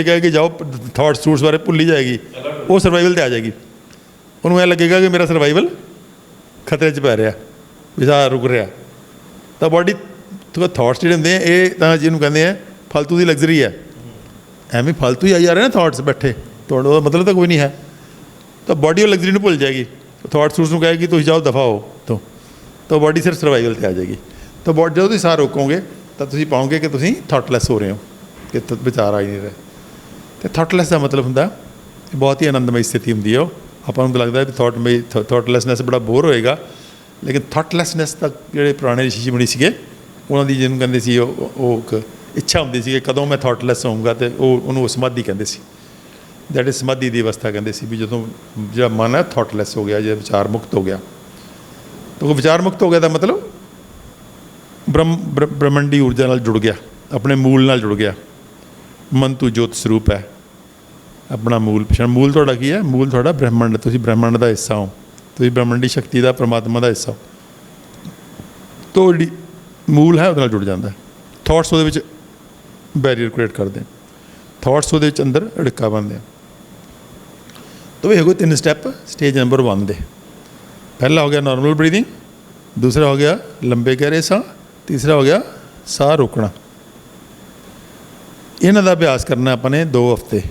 B: ਕਹੇਗੀ ਜਾਓ, ਥਾਟਸ ਸੂਟਸ ਬਾਰੇ ਭੁੱਲ ਹੀ ਜਾਏਗੀ, ਉਹ ਸਰਵਾਈਵਲ 'ਤੇ ਆ ਜਾਏਗੀ। ਉਹਨੂੰ ਐਂ ਲੱਗੇਗਾ ਕਿ ਮੇਰਾ ਸਰਵਾਈਵਲ ਖਤਰੇ 'ਚ ਪੈ ਰਿਹਾ, ਵੀ ਸਾਹ ਰੁਕ ਰਿਹਾ। ਤਾਂ ਬੋਡੀ ਥਾਟਸ ਜਿਹੜੇ ਹੁੰਦੇ ਆ ਇਹ ਤਾਂ ਜਿਹਨੂੰ ਕਹਿੰਦੇ ਆ ਫਾਲਤੂ ਦੀ ਲਗਜ਼ਰੀ ਹੈ। ਐਵੇਂ ਫਾਲਤੂ ਹੀ ਆਈ ਜਾ ਰਹੇ ਨਾ ਥਾਟਸ ਬੈਠੇ, ਤੁਹਾਡਾ ਉਹਦਾ ਮਤਲਬ ਤਾਂ ਕੋਈ ਨਹੀਂ ਹੈ। ਤਾਂ ਬੋਡੀ ਉਹ ਲਗਜ਼ਰੀ ਨੂੰ ਭੁੱਲ ਜਾਏਗੀ, ਥਾਟਸ ਉਸ ਨੂੰ ਕਹੇਗੀ ਤੁਸੀਂ ਜਾਓ ਦਫਾ ਹੋ ਤੋਂ, ਤਾਂ ਬੋਡੀ ਸਿਰਫ ਸਰਵਾਈਵਲ 'ਤੇ ਆ ਜਾਏਗੀ। ਤਾਂ ਜਦੋਂ ਤੁਸੀਂ ਸਾਹ ਰੋਕੋਗੇ ਤਾਂ ਤੁਸੀਂ ਪਾਓਗੇ ਕਿ ਤੁਸੀਂ ਥਾਟਲੈਸ ਹੋ ਰਹੇ ਹੋ, ਕਿ ਵਿਚਾਰ ਆ ਹੀ ਨਹੀਂ ਰਹੇ। ਅਤੇ ਥਾਟਲੈਸ ਦਾ ਮਤਲਬ ਹੁੰਦਾ ਬਹੁਤ ਹੀ ਆਨੰਦਮਈ ਸਥਿਤੀ ਹੁੰਦੀ ਹੈ। ਉਹ ਆਪਾਂ ਨੂੰ ਤਾਂ ਲੱਗਦਾ ਵੀ ਥਾਟਲੈਸਨੈਸ ਬੜਾ ਬੋਰ ਹੋਏਗਾ, ਲੇਕਿਨ ਥਾਟਲੈਸਨੈਸ ਤੱਕ ਜਿਹੜੇ ਪੁਰਾਣੇ ਰਿਸ਼ੀ ਮੁਨੀ ਸੀਗੇ ਉਹਨਾਂ ਦੀ ਜਿਹਨੂੰ ਕਹਿੰਦੇ ਸੀ ਉਹ ਇੱਕ ਇੱਛਾ ਹੁੰਦੀ ਸੀ ਕਿ ਕਦੋਂ ਮੈਂ ਥਾਟਲੈਸ ਹੋਊਂਗਾ, ਅਤੇ ਉਹਨੂੰ ਸਮਾਧੀ ਕਹਿੰਦੇ ਸੀ। ਦੈਟ ਇਜ਼ ਸਮਾਧੀ ਦੀ ਅਵਸਥਾ ਕਹਿੰਦੇ ਸੀ, ਵੀ ਜਦੋਂ ਜਿਹੜਾ ਮਨ ਹੈ ਥਾਟਲੈਸ ਹੋ ਗਿਆ, ਜੇ ਵਿਚਾਰ ਮੁਕਤ ਹੋ ਗਿਆ। ਤਾਂ ਉਹ ਵਿਚਾਰ ਮੁਕਤ ਹੋ ਗਿਆ ਦਾ ਮਤਲਬ ਬ੍ਰਹਮੰਡੀ ਊਰਜਾ ਨਾਲ ਜੁੜ ਗਿਆ, ਆਪਣੇ ਮੂਲ ਨਾਲ ਜੁੜ ਗਿਆ। ਮਨ ਤੂੰ ਜੋਤ ਸਰੂਪ ਹੈ, ਆਪਣਾ ਮੂਲ ਪਛਾਣ। ਮੂਲ ਤੁਹਾਡਾ ਕੀ ਹੈ? ਮੂਲ ਤੁਹਾਡਾ ਬ੍ਰਹਮੰਡ, ਤੁਸੀਂ ਬ੍ਰਹਮੰਡ ਦਾ ਹਿੱਸਾ ਹੋ, ਤੁਸੀਂ ਬ੍ਰਹਮੰਡੀ ਸ਼ਕਤੀ ਦਾ, ਪਰਮਾਤਮਾ ਦਾ ਹਿੱਸਾ ਹੋ। ਤਾਂ ਜਿਹੜੀ ਮੂਲ ਹੈ ਉਹਦੇ ਨਾਲ ਜੁੜ ਜਾਂਦਾ। ਥਾਟਸ ਉਹਦੇ ਵਿੱਚ ਬੈਰੀਅਰ ਕ੍ਰੀਏਟ ਕਰਦੇ, ਥਾਟਸ ਉਹਦੇ ਵਿੱਚ ਅੰਦਰ ਅੜਿੱਕਾ ਬਣਦੇ। ਤਾਂ ਇਹ ਹੋ ਗਏ 3 ਸਟੈਪ ਸਟੇਜ ਨੰਬਰ 1 ਦੇ। ਪਹਿਲਾ ਹੋ ਗਿਆ ਨਾਰਮਲ ਬਰੀਥਿੰਗ, ਦੂਸਰਾ ਹੋ ਗਿਆ ਲੰਬੇ ਗਹਿਰੇ ਸਾਹ, ਤੀਸਰਾ ਹੋ ਗਿਆ ਸਾਹ ਰੋਕਣਾ। ਇਹਨਾਂ ਦਾ ਅਭਿਆਸ ਕਰਨਾ ਆਪਾਂ ਨੇ 2 ਹਫ਼ਤੇ।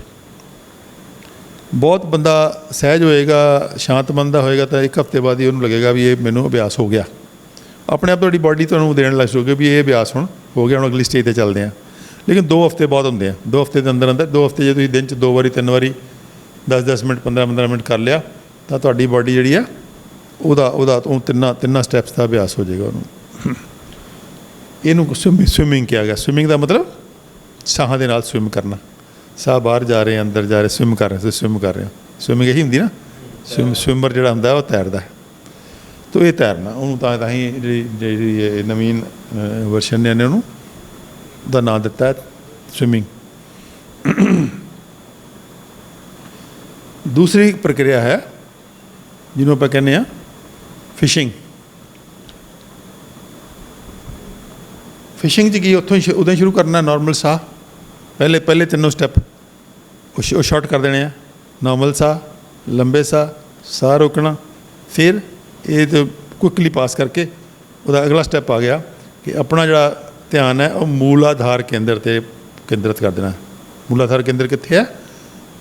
B: ਬਹੁਤ ਬੰਦਾ ਸਹਿਜ ਹੋਏਗਾ, ਸ਼ਾਂਤ ਮਨ ਦਾ ਹੋਏਗਾ ਤਾਂ 1 ਹਫ਼ਤੇ ਬਾਅਦ ਹੀ ਉਹਨੂੰ ਲੱਗੇਗਾ ਵੀ ਇਹ ਮੈਨੂੰ ਅਭਿਆਸ ਹੋ ਗਿਆ। ਆਪਣੇ ਆਪ ਤੁਹਾਡੀ ਬਾਡੀ ਤੁਹਾਨੂੰ ਦੇਣ ਲੱਗ ਜਾਊਗੀ ਵੀ ਇਹ ਅਭਿਆਸ ਹੁਣ ਹੋ ਗਿਆ, ਹੁਣ ਅਗਲੀ ਸਟੇਜ 'ਤੇ ਚੱਲਦੇ ਹਾਂ। ਲੇਕਿਨ 2 ਹਫ਼ਤੇ ਬਹੁਤ ਹੁੰਦੇ ਆ। 2 ਹਫ਼ਤੇ ਦੇ ਅੰਦਰ 2 ਹਫ਼ਤੇ ਜੇ ਤੁਸੀਂ ਦਿਨ 'ਚ 2 ਵਾਰੀ 3 ਵਾਰੀ 10-10 ਮਿੰਟ 15-15 ਮਿੰਟ ਕਰ ਲਿਆ ਤਾਂ ਤੁਹਾਡੀ ਬਾਡੀ ਜਿਹੜੀ ਆ ਉਹਦਾ ਉਹ ਤਿੰਨਾਂ ਸਟੈਪਸ ਦਾ ਅਭਿਆਸ ਹੋ ਜਾਏਗਾ ਉਹਨੂੰ। ਇਹਨੂੰ ਸਵਿਮਿੰਗ ਕਿਹਾ ਗਿਆ। ਸਵਿਮਿੰਗ ਦਾ ਮਤਲਬ ਸਾਹਾਂ ਦੇ ਨਾਲ ਸਵਿਮ ਕਰਨਾ। ਸਾਹ ਬਾਹਰ ਜਾ ਰਹੇ, ਅੰਦਰ ਜਾ ਰਹੇ, ਸਵਿਮ ਕਰ ਰਹੇ ਹੋ। ਸਵਿਮਿੰਗ ਇਹੀ ਹੁੰਦੀ ਨਾ, ਸਵਿਮਰ ਜਿਹੜਾ ਹੁੰਦਾ ਉਹ ਤੈਰਦਾ। ਤਾਂ ਇਹ ਤੈਰਨਾ ਉਹਨੂੰ ਤਾਂ ਹੀ ਜਿਹੜੀ ਨਵੀਨ ਵਰਸ਼ਨ ਨੇ ਉਹਨੂੰ ਦਾ ਨਾਂ ਦਿੱਤਾ ਸਵਿਮਿੰਗ। ਦੂਸਰੀ ਪ੍ਰਕਿਰਿਆ ਹੈ ਜਿਹਨੂੰ ਆਪਾਂ ਕਹਿੰਦੇ ਹਾਂ ਫਿਸ਼ਿੰਗ। ਫਿਸ਼ਿੰਗ 'ਚ ਕੀ ਉਦੋਂ ਹੀ ਸ਼ੁਰੂ ਕਰਨਾ ਨਾਰਮਲ ਸਾਹ। ਪਹਿਲੇ 3 ਸਟੈਪ ਉਹ ਸ਼ਾਰਟ ਕਰ ਦੇਣੇ ਆ। ਨਾਰਮਲ ਸਾਹ, ਲੰਬੇ ਸਾਹ ਰੋਕਣਾ, ਫਿਰ ਇਹ ਤਾਂ ਕੁਇਕਲੀ ਪਾਸ ਕਰਕੇ ਉਹਦਾ ਅਗਲਾ ਸਟੈਪ ਆ ਗਿਆ ਕਿ ਆਪਣਾ ਜਿਹੜਾ ਧਿਆਨ ਹੈ ਉਹ ਮੂਲਾਧਾਰ ਕੇਂਦਰ 'ਤੇ ਕੇਂਦਰਿਤ ਕਰ ਦੇਣਾ। ਮੂਲਾਧਾਰ ਕੇਂਦਰ ਕਿੱਥੇ ਹੈ?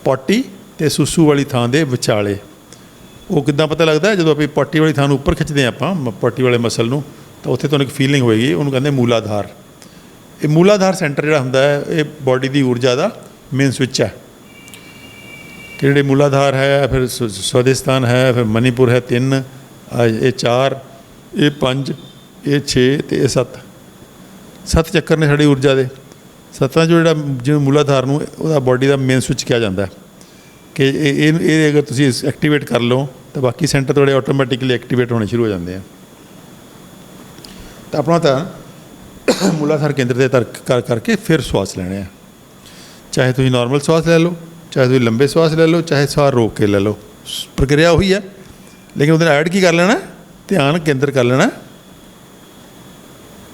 B: ਪੋਟੀ ਅਤੇ ਸੁਸੂ ਵਾਲੀ ਥਾਂ ਦੇ ਵਿਚਾਲੇ। ਉਹ ਕਿੱਦਾਂ ਪਤਾ ਲੱਗਦਾ? ਜਦੋਂ ਆਪਾਂ ਪੋਟੀ ਵਾਲੀ ਥਾਂ ਨੂੰ ਉੱਪਰ ਖਿੱਚਦੇ ਹਾਂ ਆਪਾਂ ਪੋਟੀ ਵਾਲੇ ਮਸਲ ਨੂੰ, ਤਾਂ ਉੱਥੇ ਤੁਹਾਨੂੰ ਇੱਕ ਫੀਲਿੰਗ ਹੋਏਗੀ, ਉਹਨੂੰ ਕਹਿੰਦੇ ਮੂਲਾਧਾਰ। ਇਹ ਮੂਲਾਧਾਰ ਸੈਂਟਰ ਜਿਹੜਾ ਹੁੰਦਾ ਹੈ ਇਹ ਬਾਡੀ ਦੀ ਊਰਜਾ ਦਾ ਮੇਨ ਸਵਿੱਚ ਹੈ। ਕਿ ਜਿਹੜੇ ਮੂਲਾਧਾਰ ਹੈ, ਫਿਰ ਸਵਾਦਿਸਤਾਨ ਹੈ, ਫਿਰ ਮਨੀਪੁਰ ਹੈ 3, ਇਹ 4, ਇਹ 5, ਇਹ 6 ਅਤੇ ਇਹ 7 ਚੱਕਰ ਨੇ ਸਾਡੀ ਊਰਜਾ ਦੇ। 7 'ਚੋਂ ਜਿਵੇਂ ਮੂਲਾਧਾਰ ਨੂੰ ਉਹਦਾ ਬਾਡੀ ਦਾ ਮੇਨ ਸਵਿੱਚ ਕਿਹਾ ਜਾਂਦਾ ਕਿ ਇਹ ਅਗਰ ਤੁਸੀਂ ਐਕਟੀਵੇਟ ਕਰ ਲਓ ਤਾਂ ਬਾਕੀ ਸੈਂਟਰ ਤੁਹਾਡੇ ਆਟੋਮੈਟਿਕਲੀ ਐਕਟੀਵੇਟ ਹੋਣੇ ਸ਼ੁਰੂ ਹੋ ਜਾਂਦੇ ਆ। ਤਾਂ ਆਪਣਾ ਤਾਂ ਮੂਲਾਧਾਰ ਕੇਂਦਰ 'ਤੇ ਕਰਕੇ ਫਿਰ ਸਵਾਸ ਲੈਣੇ ਆ। ਚਾਹੇ ਤੁਸੀਂ ਨਾਰਮਲ ਸਵਾਸ ਲੈ ਲਓ, ਚਾਹੇ ਤੁਸੀਂ ਲੰਬੇ ਸਵਾਸ ਲੈ ਲਓ, ਚਾਹੇ ਸਾਹ ਰੋਕ ਕੇ ਲੈ ਲਓ, ਪ੍ਰਕਿਰਿਆ ਉਹੀ ਹੈ। ਲੇਕਿਨ ਉਹਦੇ ਨਾਲ ਐਡ ਕੀ ਕਰ ਲੈਣਾ? ਧਿਆਨ ਕੇਂਦਰ ਕਰ ਲੈਣਾ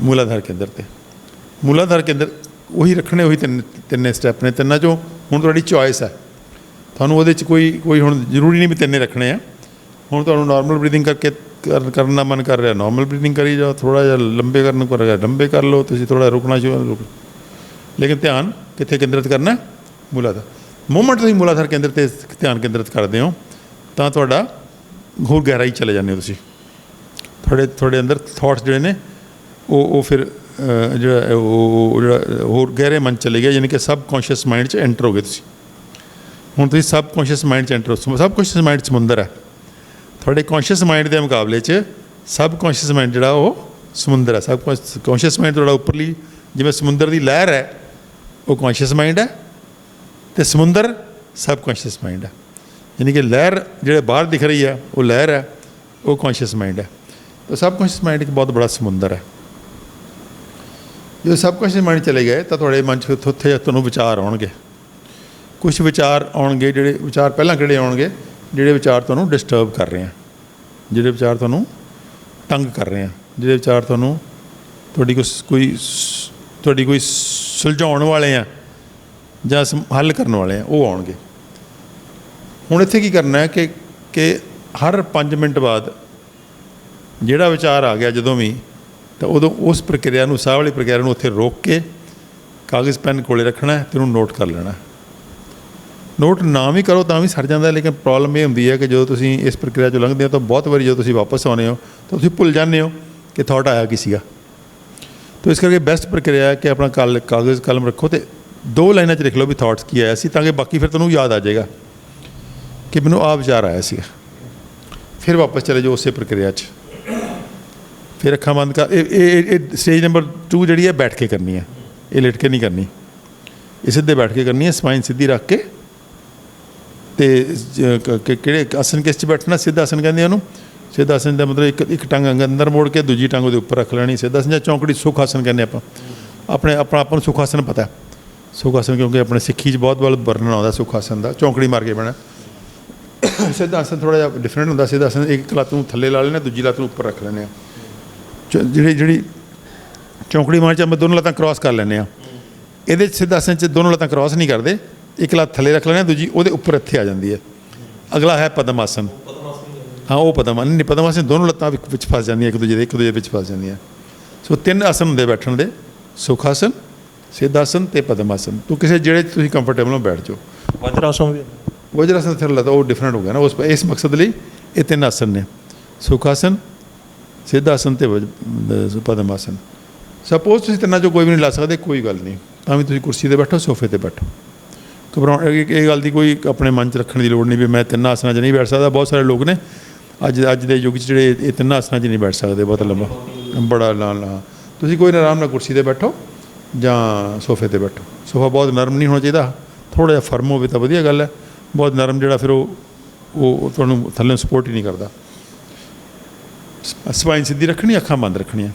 B: ਮੂਲਾਧਾਰ ਕੇਂਦਰ 'ਤੇ। ਮੂਲਾਧਾਰ ਕੇਂਦਰ ਉਹੀ ਰੱਖਣੇ, ਉਹੀ ਤਿੰਨੇ ਸਟੈਪ ਨੇ। ਤਿੰਨਾਂ 'ਚੋਂ ਹੁਣ ਤੁਹਾਡੀ ਚੋਇਸ ਹੈ, ਤੁਹਾਨੂੰ ਉਹਦੇ 'ਚ ਕੋਈ ਹੁਣ ਜ਼ਰੂਰੀ ਨਹੀਂ ਵੀ 3 ਰੱਖਣੇ ਆ। ਹੁਣ ਤੁਹਾਨੂੰ ਨਾਰਮਲ ਬਰੀਥਿੰਗ ਕਰਕੇ ਕਰਨ ਦਾ ਮਨ ਕਰ ਰਿਹਾ, ਨਾਰਮਲ ਬਰੀਥਿੰਗ ਕਰੀ ਜਾਓ। ਥੋੜ੍ਹਾ ਜਿਹਾ ਲੰਬੇ ਕਰਨ ਨੂੰ ਕਰ ਰਿਹਾ, ਲੰਬੇ ਕਰ ਲਓ। ਤੁਸੀਂ ਥੋੜ੍ਹਾ ਰੁਕਣਾ ਚਾਹੋ, ਲੇਕਿਨ ਧਿਆਨ ਕਿੱਥੇ ਕੇਂਦਰਿਤ ਕਰਨਾ? ਮੂਲਾਧਾਰ। ਮੂਮੈਂਟ ਤੁਸੀਂ ਮੂਲਾਧਾਰ ਕੇਂਦਰ 'ਤੇ ਧਿਆਨ ਕੇਂਦਰਿਤ ਕਰਦੇ ਹੋ ਤਾਂ ਤੁਹਾਡਾ ਹੋਰ ਗਹਿਰਾਈ ਚਲੇ ਜਾਂਦੇ ਹੋ ਤੁਸੀਂ। ਤੁਹਾਡੇ ਅੰਦਰ ਥਾਟਸ ਜਿਹੜੇ ਨੇ ਉਹ ਫਿਰ ਜਿਹੜਾ ਹੋਰ ਗਹਿਰੇ ਮਨ ਚਲੇ ਗਿਆ, ਯਾਨੀ ਕਿ ਸਬ ਕੌਂਸ਼ੀਅਸ ਮਾਈਂਡ 'ਚ ਐਂਟਰ ਹੋ ਗਏ ਤੁਸੀਂ। ਹੁਣ ਤੁਸੀਂ ਸਬ ਕੌਂਸ਼ੀਅਸ ਮਾਈਂਡ 'ਚ ਐਂਟਰ ਹੋ। ਸਬ ਕੌਂਸ਼ੀਅਸ ਮਾਈਂਡ ਸਮੁੰਦਰ ਹੈ। ਤੁਹਾਡੇ ਕੌਂਸ਼ੀਅਸ ਮਾਈਂਡ ਦੇ ਮੁਕਾਬਲੇ 'ਚ ਸਬ ਕੌਂਸ਼ੀਅਸ ਮਾਈਂਡ ਜਿਹੜਾ ਉਹ ਸਮੁੰਦਰ ਹੈ। ਸਬ ਕੌਂਸ਼ੀਅਸ ਮਾਈਂਡ ਤੁਹਾਡਾ ਉੱਪਰਲੀ ਜਿਵੇਂ ਸਮੁੰਦਰ ਦੀ ਲਹਿਰ ਹੈ, ਉਹ ਕੌਂਸ਼ੀਅਸ ਮਾਈਂਡ ਹੈ, ਅਤੇ ਸਮੁੰਦਰ ਸਬ ਕੌਂਸ਼ੀਅਸ ਮਾਈਂਡ ਹੈ। ਯਾਨੀ ਕਿ ਲਹਿਰ ਜਿਹੜੇ ਬਾਹਰ ਦਿਖ ਰਹੀ ਹੈ ਉਹ ਲਹਿਰ ਹੈ, ਉਹ ਕੌਂਸ਼ੀਅਸ ਮਾਈਂਡ ਹੈ। ਤਾਂ ਸਬ ਕੌਂਸ਼ੀਅਸ ਮਾਈਂਡ ਇੱਕ ਬਹੁਤ ਬੜਾ ਸਮੁੰਦਰ ਹੈ। ਜਦੋਂ ਸਬ ਕੌਂਸ਼ੀਅਸ ਮਾਈਂਡ ਚਲੇ ਗਏ ਤਾਂ ਤੁਹਾਡੇ ਮਨ 'ਚ ਉੱਥੇ ਤੁਹਾਨੂੰ ਵਿਚਾਰ ਆਉਣਗੇ। ਕੁਛ ਵਿਚਾਰ ਆਉਣਗੇ, ਜਿਹੜੇ ਵਿਚਾਰ ਪਹਿਲਾਂ ਕਿਹੜੇ ਆਉਣਗੇ ਜਿਹੜੇ ਵਿਚਾਰ ਤੁਹਾਨੂੰ ਡਿਸਟਰਬ ਕਰ ਰਹੇ ਆ, ਜਿਹੜੇ ਵਿਚਾਰ ਤੁਹਾਨੂੰ ਤੰਗ ਕਰ ਰਹੇ ਆ, ਜਿਹੜੇ ਵਿਚਾਰ ਤੁਹਾਨੂੰ ਤੁਹਾਡੀ ਕੋਈ ਸੁਲਝਾਉਣ ਵਾਲੇ ਆ ਜਾਂ ਹੱਲ ਕਰਨ ਵਾਲੇ ਆ, ਉਹ ਆਉਣਗੇ। ਹੁਣ ਇੱਥੇ ਕੀ ਕਰਨਾ ਹੈ ਕਿ ਹਰ 5 ਮਿੰਟ ਬਾਅਦ ਜਿਹੜਾ ਵਿਚਾਰ ਆ ਗਿਆ ਜਦੋਂ ਵੀ, ਤਾਂ ਉਦੋਂ ਉਸ ਪ੍ਰਕਿਰਿਆ ਨੂੰ, ਸਾਹ ਵਾਲੀ ਪ੍ਰਕਿਰਿਆ ਨੂੰ ਉੱਥੇ ਰੋਕ ਕੇ ਕਾਗਜ਼ ਪੈਨ ਕੋਲੇ ਰੱਖਣਾ ਤੇ ਉਹਨੂੰ ਨੋਟ ਕਰ ਲੈਣਾ। ਨੋਟ ਨਾ ਵੀ ਕਰੋ ਤਾਂ ਵੀ ਸਰ ਜਾਂਦਾ, ਲੇਕਿਨ ਪ੍ਰੋਬਲਮ ਇਹ ਹੁੰਦੀ ਹੈ ਕਿ ਜਦੋਂ ਤੁਸੀਂ ਇਸ ਪ੍ਰਕਿਰਿਆ 'ਚੋਂ ਲੰਘਦੇ ਹੋ ਤਾਂ ਬਹੁਤ ਵਾਰੀ ਜਦੋਂ ਤੁਸੀਂ ਵਾਪਸ ਆਉਂਦੇ ਹੋ ਤਾਂ ਤੁਸੀਂ ਭੁੱਲ ਜਾਂਦੇ ਹੋ ਕਿ ਥਾਟ ਆਇਆ ਕੀ ਸੀਗਾ। ਤਾਂ ਇਸ ਕਰਕੇ ਬੈਸਟ ਪ੍ਰਕਿਰਿਆ ਹੈ ਕਿ ਆਪਣਾ ਕਾਗਜ਼ ਕਲਮ ਰੱਖੋ ਅਤੇ 2 ਲਾਈਨਾਂ 'ਚ ਲਿਖ ਲਓ ਵੀ ਥਾਟਸ ਕੀ ਆਇਆ ਸੀ, ਤਾਂ ਕਿ ਬਾਕੀ ਫਿਰ ਤੁਹਾਨੂੰ ਯਾਦ ਆ ਜਾਏਗਾ ਕਿ ਮੈਨੂੰ ਆਹ ਵਿਚਾਰ ਆਇਆ ਸੀਗਾ। ਫਿਰ ਵਾਪਸ ਚਲੇ ਜਾਓ ਉਸੇ ਪ੍ਰਕਿਰਿਆ 'ਚ। ਫਿਰ ਅੱਖਾਂ ਬੰਦ ਕਰ, ਇਹ ਸਟੇਜ ਨੰਬਰ 2 ਜਿਹੜੀ ਹੈ ਬੈਠ ਕੇ ਕਰਨੀ ਹੈ, ਇਹ ਲਿਟ ਕੇ ਨਹੀਂ ਕਰਨੀ, ਇਹ ਸਿੱਧੇ ਬੈਠ ਕੇ ਕਰਨੀ ਹੈ, ਸਪਾਈਨ ਸਿੱਧੀ ਰੱਖ ਕੇ। ਅਤੇ ਕਿਹੜੇ ਆਸਨ ਕਿਸ 'ਚ ਬੈਠਣਾ? ਸਿੱਧਾ ਆਸਨ ਕਹਿੰਦੇ ਉਹਨੂੰ। ਸਿੱਧਾ ਆਸਨ ਦਾ ਮਤਲਬ ਇੱਕ ਟੰਗ ਅੰਦਰ ਮੋੜ ਕੇ ਦੂਜੀ ਟੰਗ ਉਹਦੇ ਉੱਪਰ ਰੱਖ ਲੈਣੀ, ਸਿੱਧਾ ਆਸਨ। ਜਾਂ ਚੌਂਕੜੀ ਸੁੱਖ ਆਸਨ ਕਹਿੰਦੇ ਆਪਾਂ। ਆਪਾਂ ਨੂੰ ਸੁੱਖ ਆਸਨ ਪਤਾ, ਸੁੱਖ ਆਸਨ ਕਿਉਂਕਿ ਆਪਣੇ ਸਿੱਖੀ 'ਚ ਬਹੁਤ ਵਰਣਨ ਆਉਂਦਾ ਸੁੱਖ ਆਸਨ ਦਾ, ਚੌਂਕੜੀ ਮਾਰ ਕੇ ਬਹਿਣਾ। ਸਿੱਧਾ ਆਸਨ ਥੋੜ੍ਹਾ ਜਿਹਾ ਡਿਫਰੈਂਟ ਹੁੰਦਾ। ਸਿੱਧਾ ਆਸਨ ਇੱਕ ਲੱਤ ਨੂੰ ਥੱਲੇ ਲਾ ਲੈਣਾ, ਦੂਜੀ ਲੱਤ ਨੂੰ ਉੱਪਰ ਰੱਖ ਲੈਂਦੇ ਹਾਂ। ਜਿਹੜੀ ਚੌਂਕੜੀ ਮਾਰ 'ਚ ਆਪਾਂ ਦੋਨੋਂ ਲੱਤਾਂ ਕ੍ਰੋਸ ਕਰ ਲੈਂਦੇ ਹਾਂ। ਇਹਦੇ 'ਚ ਸਿੱਧਾ ਆਸਨ 'ਚ ਦੋਨੋਂ ਲੱਤਾਂ ਕ੍ਰੋਸ ਨਹੀਂ ਕਰਦੇ, ਇੱਕ ਲੱਤ ਥੱਲੇ ਰੱਖ ਲੈਂਦੇ, ਦੂਜੀ ਉਹਦੇ ਉੱਪਰ ਇੱਥੇ ਆ ਜਾਂਦੀ ਹੈ। ਅਗਲਾ ਹੈ ਪਦਮ ਆਸਨ। ਹਾਂ, ਉਹ ਪਦਮ ਆਸਨ ਦੋਨੋਂ ਲੱਤਾਂ ਵਿੱਚ ਫਸ ਜਾਂਦੀਆਂ, ਇੱਕ ਦੂਜੇ ਵਿੱਚ ਫਸ ਜਾਂਦੀਆਂ। ਸੋ 3 ਆਸਨ ਹੁੰਦੇ ਬੈਠਣ ਦੇ, ਸੁੱਖ ਆਸਨ, ਸਿੱਧਾ ਆਸਨ ਅਤੇ ਪਦਮ ਆਸਨ। ਤੂੰ ਕਿਸੇ ਜਿਹੜੇ ਤੁਸੀਂ ਕੰਫਰਟੇਬਲ ਹੋ ਬੈਠ ਜਾਓ।
A: ਵਜਰ ਆਸਨ ਵੀ,
B: ਵਜਰ ਆਸਨ ਫਿਰ ਲੱਗਦਾ ਉਹ ਡਿਫਰੈਂਟ ਹੋ ਗਿਆ ਨਾ। ਇਸ ਮਕਸਦ ਲਈ ਇਹ 3 ਆਸਨ ਨੇ, ਸੁੱਖ ਆਸਨ, ਸਿੱਧਾ ਆਸਨ ਅਤੇ ਪਦਮ ਆਸਨ। ਸਪੋਜ਼ ਤੁਸੀਂ ਤਿੰਨਾਂ 'ਚੋਂ ਕੋਈ ਵੀ ਨਹੀਂ ਲਾ ਸਕਦੇ, ਕੋਈ ਗੱਲ ਨਹੀਂ, ਤਾਂ ਵੀ ਤੁਸੀਂ ਕੁਰਸੀ 'ਤੇ ਬੈਠੋ, ਸੋਫੇ 'ਤੇ ਬੈਠੋ। ਘਬਰਾਉਣ ਇਹ ਗੱਲ ਦੀ ਕੋਈ ਆਪਣੇ ਮਨ 'ਚ ਰੱਖਣ ਦੀ ਲੋੜ ਨਹੀਂ ਵੀ ਮੈਂ 3 ਆਸਨਾਂ 'ਚ ਨਹੀਂ ਬੈਠ ਸਕਦਾ। ਬਹੁਤ ਸਾਰੇ ਲੋਕ ਨੇ ਅੱਜ ਦੇ ਯੁੱਗ 'ਚ ਜਿਹੜੇ ਇਹ 3 ਆਸਨਾਂ 'ਚ ਨਹੀਂ ਬੈਠ ਸਕਦੇ, ਬਹੁਤ ਲੰਬਾ ਬੜਾ ਲਾ। ਤੁਸੀਂ ਕੋਈ ਨਾ ਆਰਾਮ ਨਾਲ ਕੁਰਸੀ 'ਤੇ ਬੈਠੋ ਜਾਂ ਸੋਫੇ 'ਤੇ ਬੈਠੋ। ਸੋਫਾ ਬਹੁਤ ਨਰਮ ਨਹੀਂ ਹੋਣਾ ਚਾਹੀਦਾ, ਥੋੜ੍ਹਾ ਜਿਹਾ ਫਰਮ ਹੋਵੇ ਤਾਂ ਵਧੀਆ ਗੱਲ ਹੈ। ਬਹੁਤ ਨਰਮ ਜਿਹੜਾ ਫਿਰ ਉਹ ਤੁਹਾਨੂੰ ਥੱਲੇ ਸਪੋਰਟ ਹੀ ਨਹੀਂ ਕਰਦਾ। ਸਪਾਈਨ ਸਿੱਧੀ ਰੱਖਣੀ, ਅੱਖਾਂ ਬੰਦ ਰੱਖਣੀਆਂ।